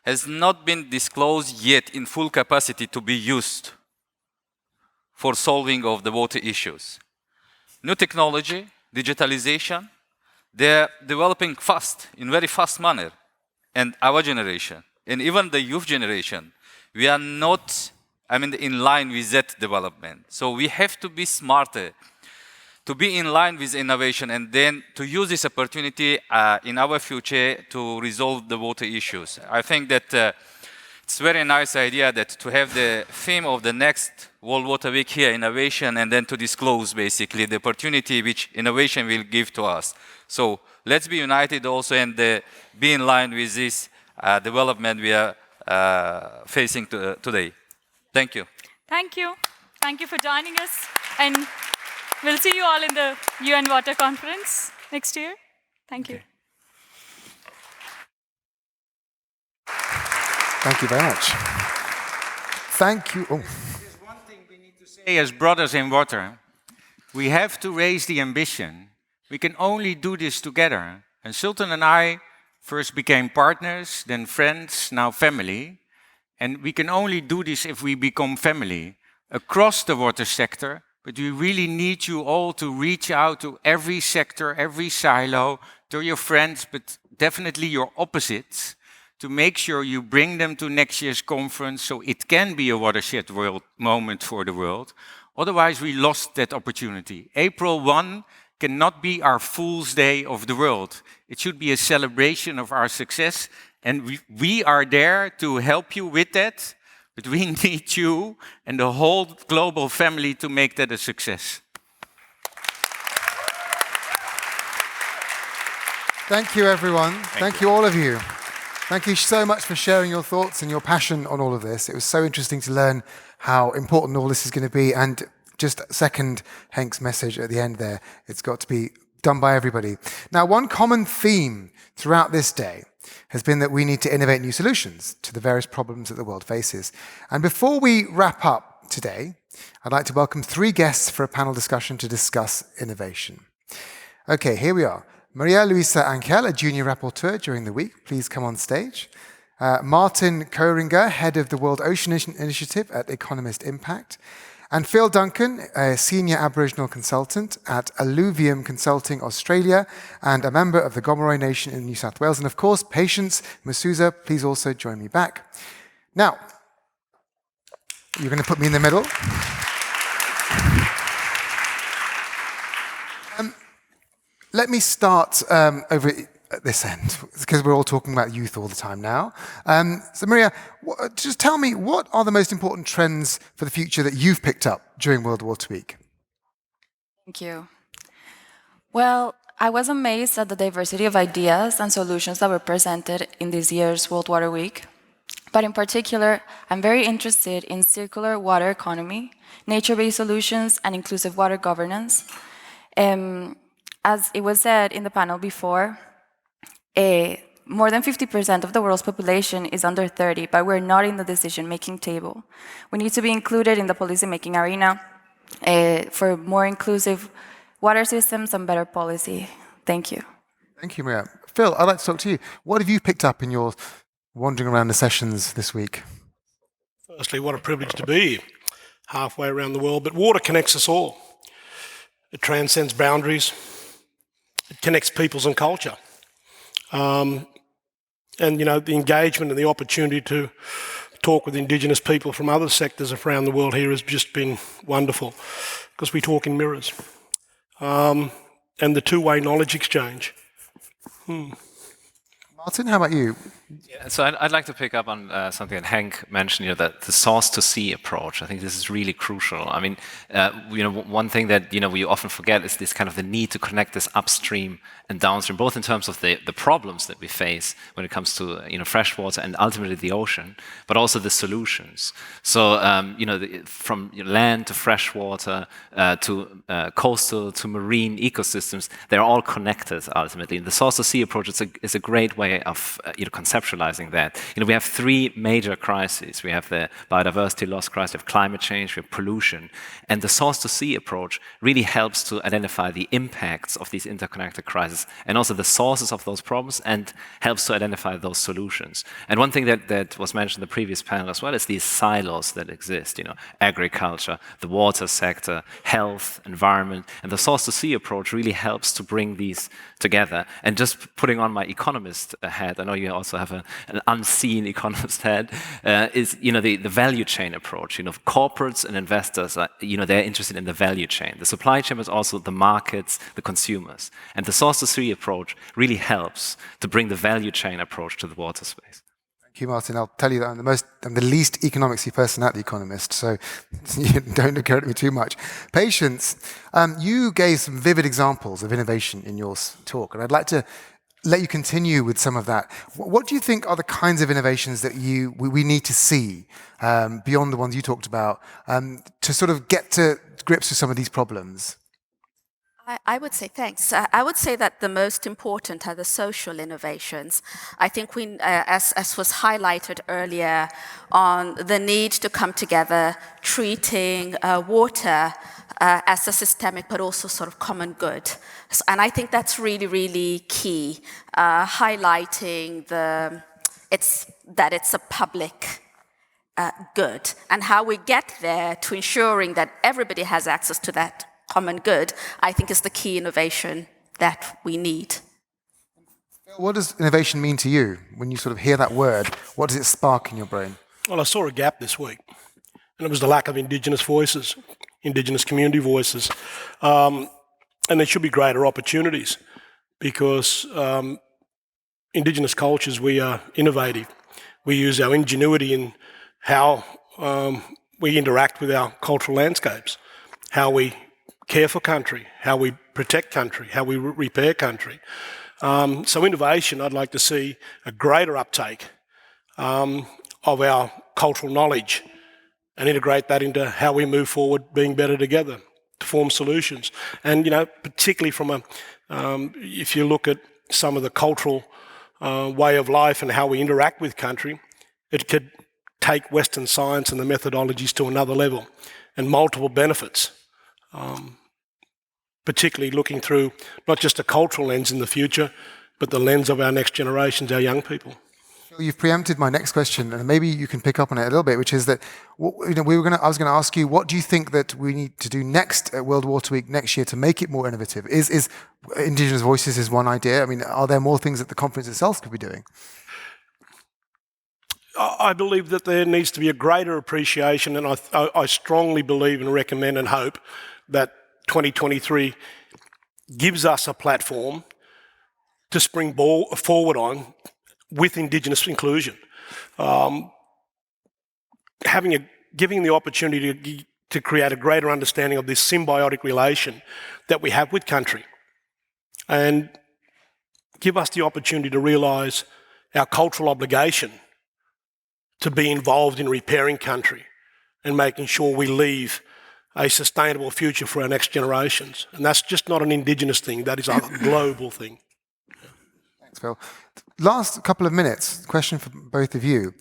has not been disclosed yet in full capacity to be used for solving of the water issues. New technology, digitalization, they're developing fast, in very fast manner. And our generation, and even the youth generation, we are not, in line with that development. So we have to be smarter, to be in line with innovation, and then to use this opportunity in our future to resolve the water issues. I think that it's a very nice idea that to have the theme of the next World Water Week here, innovation, and then to disclose basically the opportunity which innovation will give to us. So let's be united also and be in line with this development we are facing today. Thank you. Thank you. Thank you for joining us. And we'll see you all in the UN Water Conference next year. Thank you. Thank you very much. Thank you. Oh. There's one thing we need to say as brothers in water. We have to raise the ambition. We can only do this together. And Sultan and I first became partners, then friends, now family. And we can only do this if we become family across the water sector. But we really need you all to reach out to every sector, every silo, to your friends, but definitely your opposites, to make sure you bring them to next year's conference so it can be a watershed moment for the world. Otherwise, we lost that opportunity. April 1 cannot be our Fool's Day of the world. It should be a celebration of our success. And we are there to help you with that. But we need you and the whole global family to make that a success. Thank you, everyone. Thank you, all of you. Thank you so much for sharing your thoughts and your passion on all of this. It was so interesting to learn how important all this is going to be. And just second Henk's message at the end there, it's got to be done by everybody. Now, one common theme throughout this day has been that we need to innovate new solutions to the various problems that the world faces. And before we wrap up today, I'd like to welcome 3 guests for a panel discussion to discuss innovation. Okay, here we are. Maria Luisa Angel, a junior rapporteur during the week. Please come on stage. Martin Koeringer, head of the World Ocean Initiative at Economist Impact. And Phil Duncan, a senior Aboriginal consultant at Alluvium Consulting Australia and a member of the Gomeroi Nation in New South Wales. And of course, Patience Masuza, please also join me back. Now, you're going to put me in the middle. Let me start over at this end, because we're all talking about youth all the time now. So Maria, just tell me, what are the most important trends for the future that you've picked up during World Water Week? Thank you. Well, I was amazed at the diversity of ideas and solutions that were presented in this year's World Water Week. But in particular, I'm very interested in circular water economy, nature-based solutions, and inclusive water governance. As it was said in the panel before, more than 50% of the world's population is under 30, but we're not in the decision-making table. We need to be included in the policy-making arena for more inclusive water systems and better policy. Thank you. Thank you, Maria. Phil, I'd like to talk to you. What have you picked up in your wandering around the sessions this week? Firstly, what a privilege to be halfway around the world, but water connects us all. It transcends boundaries. It connects peoples and culture. And, you know, the engagement and the opportunity to talk with Indigenous people from other sectors around the world here has just been wonderful, because we talk in mirrors. And the two-way knowledge exchange. Martin, how about you? Yeah, so I'd like to pick up on something that Henk mentioned, that the source-to-sea approach. I think this is really crucial. I mean, one thing that, we often forget is this kind of the need to connect this upstream and downstream, both in terms of the problems that we face when it comes to, fresh water and ultimately the ocean, but also the solutions. So, from land to fresh water to coastal to marine ecosystems, they're all connected ultimately. And the source-to-sea approach is a great way of conceptualizing that. We have 3 major crises. We have the biodiversity loss crisis, we have climate change, we have pollution. And the source-to-sea approach really helps to identify the impacts of these interconnected crises and also the sources of those problems, and helps to identify those solutions. And one thing that was mentioned in the previous panel as well is these silos that exist, agriculture, the water sector, health, environment, and the source-to-sea approach really helps to bring these together. And just putting on my economist hat, I know you also have an unseen economist hat, is the value chain approach. Corporates and investors are, they're interested in the value chain. The supply chain is also the markets, the consumers. And the source-to-sea approach really helps to bring the value chain approach to the water space. Thank you, Martin. I'll tell you that I'm the least economicsy person at The Economist, so don't occur at me too much. Patience, you gave some vivid examples of innovation in your talk, and I'd like to let you continue with some of that. What do you think are the kinds of innovations that we need to see beyond the ones you talked about to sort of get to grips with some of these problems? I would say thanks. I would say that the most important are the social innovations. I think we, as was highlighted earlier, on the need to come together, treating water as a systemic but also sort of common good. And I think that's really, really key, highlighting that it's a public good, and how we get there to ensuring that everybody has access to that common good, I think is the key innovation that we need. What does innovation mean to you? When you sort of hear that word, what does it spark in your brain? Well, I saw a gap this week, and it was the lack of Indigenous voices, Indigenous community voices. And there should be greater opportunities because Indigenous cultures, we are innovative. We use our ingenuity in how we interact with our cultural landscapes, how we care for country, how we protect country, how we repair country. So innovation, I'd like to see a greater uptake of our cultural knowledge and integrate that into how we move forward, being better together to form solutions. And, you know, particularly from if you look at some of the cultural way of life and how we interact with country, it could take Western science and the methodologies to another level and multiple benefits. Particularly looking through not just a cultural lens in the future, but the lens of our next generations, our young people. You've preempted my next question, and maybe you can pick up on it a little bit, which is that I was going to ask you, what do you think that we need to do next at World Water Week next year to make it more innovative? Is Indigenous Voices is one idea. I mean, are there more things that the conference itself could be doing? I believe that there needs to be a greater appreciation, and I strongly believe and recommend and hope that 2023 gives us a platform to spring forward on with Indigenous inclusion. Giving the opportunity to create a greater understanding of this symbiotic relation that we have with country, and give us the opportunity to realise our cultural obligation to be involved in repairing country and making sure we leave a sustainable future for our next generations. And that's just not an Indigenous thing, that is a global thing. Thanks, Phil. Last couple of minutes, question for both of you.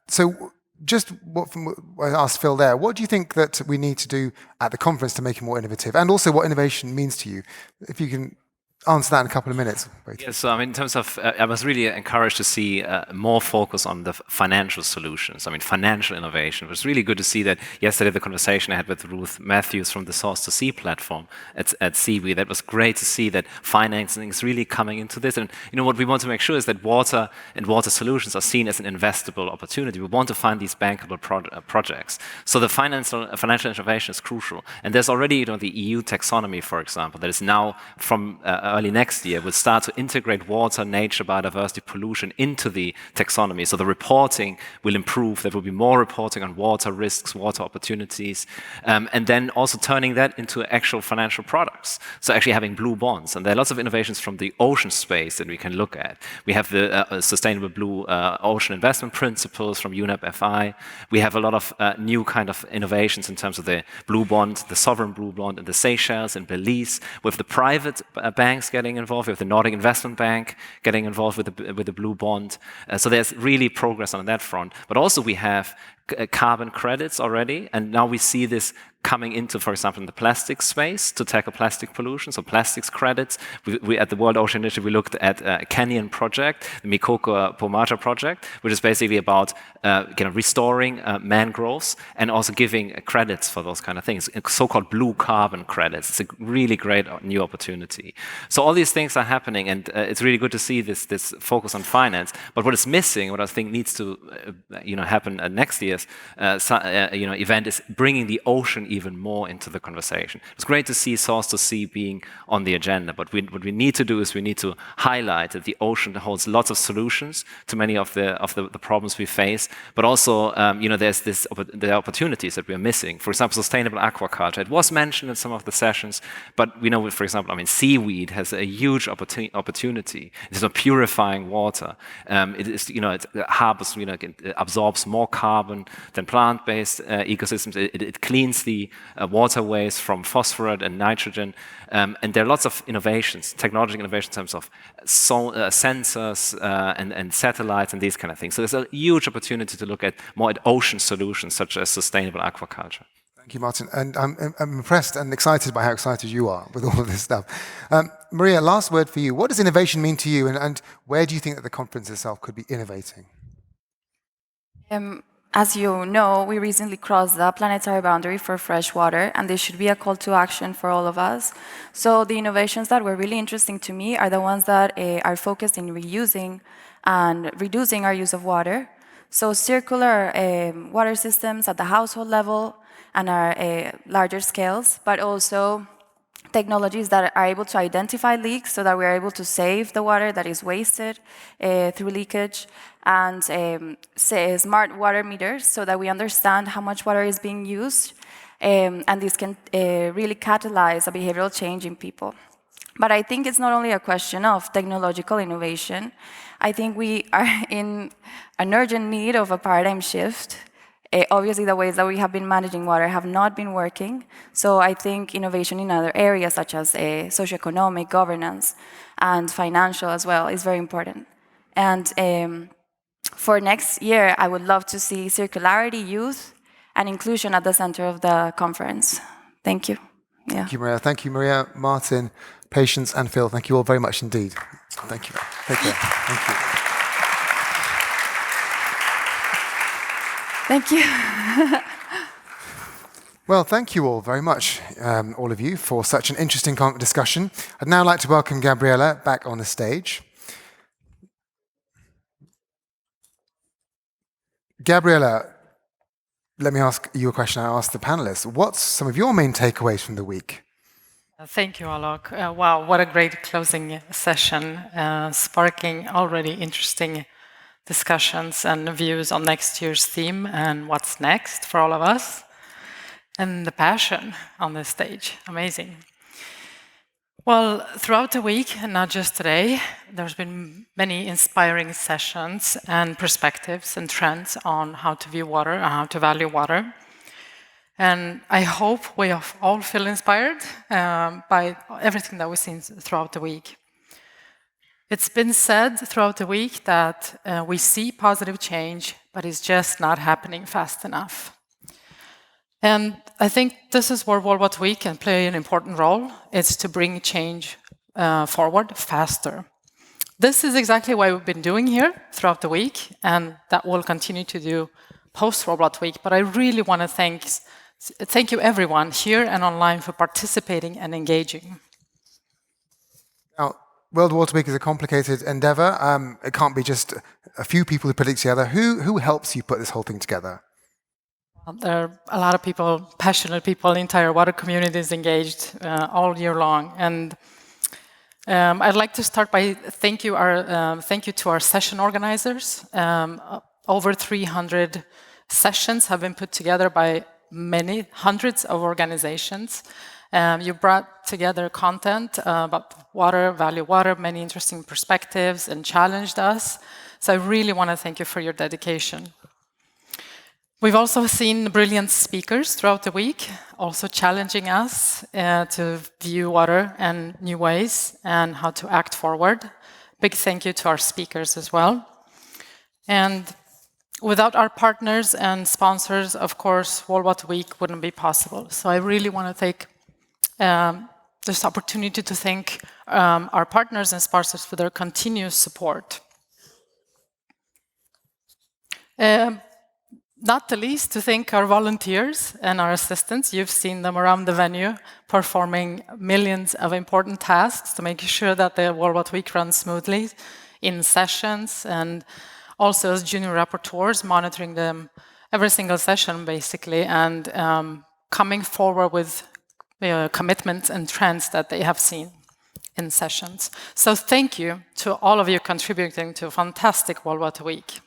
So just from what I asked Phil there, what do you think that we need to do at the conference to make it more innovative? And also what innovation means to you? If you can answer that in a couple of minutes. Yes, so I mean, in terms of, I was really encouraged to see more focus on the financial solutions. I mean, financial innovation. It was really good to see that yesterday, the conversation I had with Ruth Matthews from the Source to Sea platform at CB. That was great to see that financing is really coming into this. And you know what we want to make sure is that water and water solutions are seen as an investable opportunity. We want to find these bankable projects. So the financial innovation is crucial. And there's already, the EU taxonomy, for example, that is now from early next year will start to integrate water, nature, biodiversity, pollution into the taxonomy. So the reporting will improve. There will be more reporting on water risks, water opportunities, and then also turning that into actual financial products. So actually having blue bonds. And there are lots of innovations from the ocean space that we can look at. We have the Sustainable Blue Ocean Investment Principles from UNEP FI. We have a lot of new kind of innovations in terms of the blue bond, the sovereign blue bond in the Seychelles and Belize, with the private banks getting involved, with the Nordic Investment Bank getting involved with the blue bond. So there's really progress on that front. But also we have carbon credits already, and now we see this coming into, for example, in the plastics space to tackle plastic pollution, so plastics credits. We at the World Ocean Initiative, we looked at a Kenyan project, the Mikoko Pomaja project, which is basically about restoring mangroves and also giving credits for those kind of things, so-called blue carbon credits. It's a really great new opportunity. So all these things are happening, and it's really good to see this focus on finance. But what is missing, what I think needs to happen next year, previous event, is bringing the ocean even more into the conversation. It's great to see Source to Sea being on the agenda, but what we need to do is we need to highlight that the ocean holds lots of solutions to many of the problems we face, but also there are opportunities that we are missing. For example, sustainable aquaculture. It was mentioned in some of the sessions, but we know, for example, seaweed has a huge opportunity. It's a purifying water. It harbors, it absorbs more carbon than plant-based ecosystems. It cleans the waterways from phosphorus and nitrogen. And there are lots of innovations, technological innovations in terms of sensors and satellites and these kind of things. So there's a huge opportunity to look at more at ocean solutions such as sustainable aquaculture. Thank you, Martin. And I'm impressed and excited by how excited you are with all of this stuff. Maria, last word for you. What does innovation mean to you, and where do you think that the conference itself could be innovating? As you know, we recently crossed the planetary boundary for fresh water, and this should be a call to action for all of us. So the innovations that were really interesting to me are the ones that are focused in reusing and reducing our use of water. So circular water systems at the household level and our larger scales, but also technologies that are able to identify leaks so that we're able to save the water that is wasted through leakage, and smart water meters so that we understand how much water is being used, and this can really catalyze a behavioral change in people. But I think it's not only a question of technological innovation. I think we are in an urgent need of a paradigm shift. Obviously, the ways that we have been managing water have not been working. So I think innovation in other areas, such as socioeconomic, governance, and financial as well, is very important. And for next year, I would love to see circularity, youth, and inclusion at the center of the conference. Thank you. Yeah. Thank you, Maria. Thank you, Maria, Martin, Patience, and Phil. Thank you all very much indeed. Thank you. Take care. Thank you. Thank you. Well, thank you all very much, all of you, for such an interesting discussion. I'd now like to welcome Gabriela back on the stage. Gabriela, let me ask you a question I asked the panelists. What's some of your main takeaways from the week? Thank you, Alok. Wow, what a great closing session, sparking already interesting discussions and views on next year's theme and what's next for all of us. And the passion on this stage, amazing. Well, throughout the week, and not just today, there's been many inspiring sessions and perspectives and trends on how to view water and how to value water. And I hope we all feel inspired by everything that we've seen throughout the week. It's been said throughout the week that we see positive change, but it's just not happening fast enough. And I think this is where World Water Week can play an important role. It's to bring change forward faster. This is exactly what we've been doing here throughout the week, and that we'll continue to do post World Water Week. But I really want to thank you everyone here and online for participating and engaging. Now, World Water Week is a complicated endeavor. It can't be just a few people who put it together. Who helps you put this whole thing together? There are a lot of people, passionate people, the entire water community is engaged all year long. And I'd like to start by thank you to our session organizers. Over 300 sessions have been put together by hundreds of organizations. You brought together content about water, value water, many interesting perspectives, and challenged us. So I really want to thank you for your dedication. We've also seen brilliant speakers throughout the week, also challenging us to view water in new ways and how to act forward. Big thank you to our speakers as well. And without our partners and sponsors, of course, World Water Week wouldn't be possible. So I really want to take this opportunity to thank our partners and sponsors for their continuous support. Not the least, to thank our volunteers and our assistants. You've seen them around the venue performing millions of important tasks to make sure that the World Water Week runs smoothly in sessions, and also as junior rapporteurs monitoring them every single session, basically, and coming forward with commitments and trends that they have seen in sessions. So thank you to all of you contributing to a fantastic World Water Week.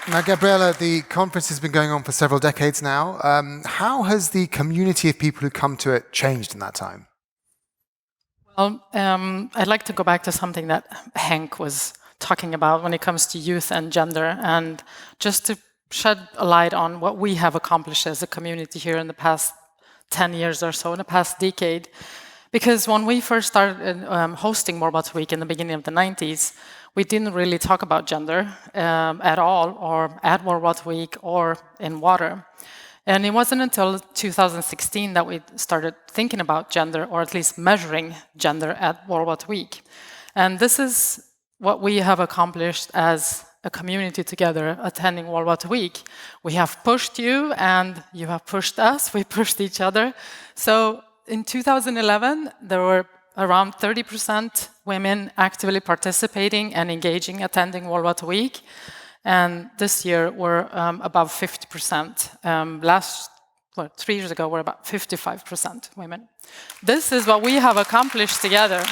Now, Gabriela, the conference has been going on for several decades now. How has the community of people who come to it changed in that time? Well, I'd like to go back to something that Henk was talking about when it comes to youth and gender, and just to shed a light on what we have accomplished as a community here in the past 10 years or so, in the past decade. Because when we first started hosting World Water Week in the beginning of the 90s, we didn't really talk about gender at all, or at World Water Week, or in water. And it wasn't until 2016 that we started thinking about gender, or at least measuring gender at World Water Week. And this is what we have accomplished as a community together attending World Water Week. We have pushed you, and you have pushed us. We pushed each other. So in 2011, there were around 30% women actively participating and engaging, attending World Water Week. And this year, we're above 50%. 3 years ago, we're about 55% women. This is what we have accomplished together.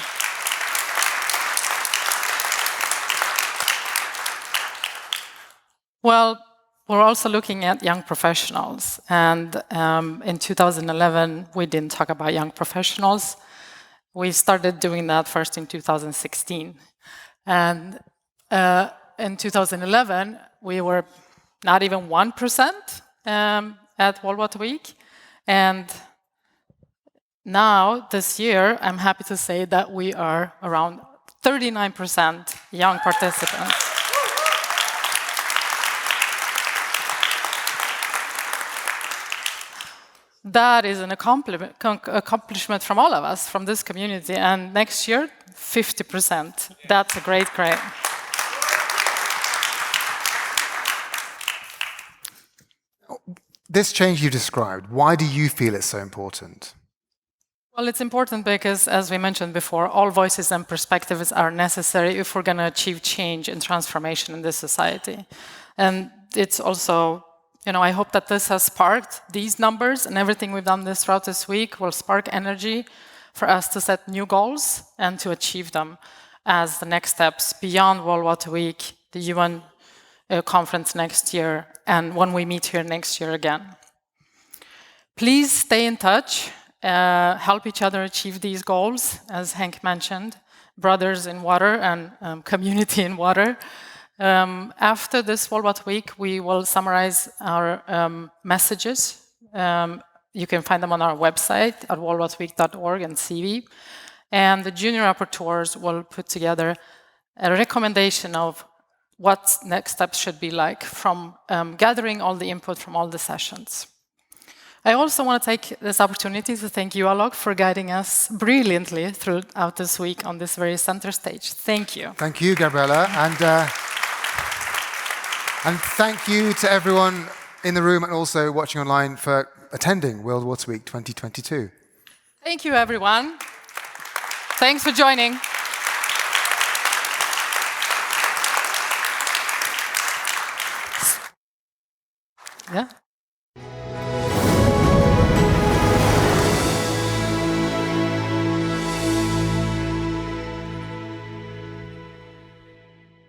Well, we're also looking at young professionals. And in 2011, we didn't talk about young professionals. We started doing that first in 2016. And in 2011, we were not even 1% at World Water Week. And now, this year, I'm happy to say that we are around 39% young participants. That is an accomplishment from all of us, from this community. And next year, 50%. That's a great. This change you described, why do you feel it's so important? Well, it's important because, as we mentioned before, all voices and perspectives are necessary if we're going to achieve change and transformation in this society. And it's also, I hope that this has sparked these numbers, and everything we've done throughout this week will spark energy for us to set new goals and to achieve them as the next steps beyond World Water Week, the UN conference next year, and when we meet here next year again. Please stay in touch, help each other achieve these goals, as Henk mentioned, brothers in water and community in water. After this World Water Week, we will summarize our messages. You can find them on our website at worldwaterweek.org and CV. And the junior rapporteurs will put together a recommendation of what next steps should be like from gathering all the input from all the sessions. I also want to take this opportunity to thank you, Alok, for guiding us brilliantly throughout this week on this very center stage. Thank you. Thank you, Gabriela. And thank you to everyone in the room and also watching online for attending World Water Week 2022. Thank you, everyone. Thanks for joining. Yeah.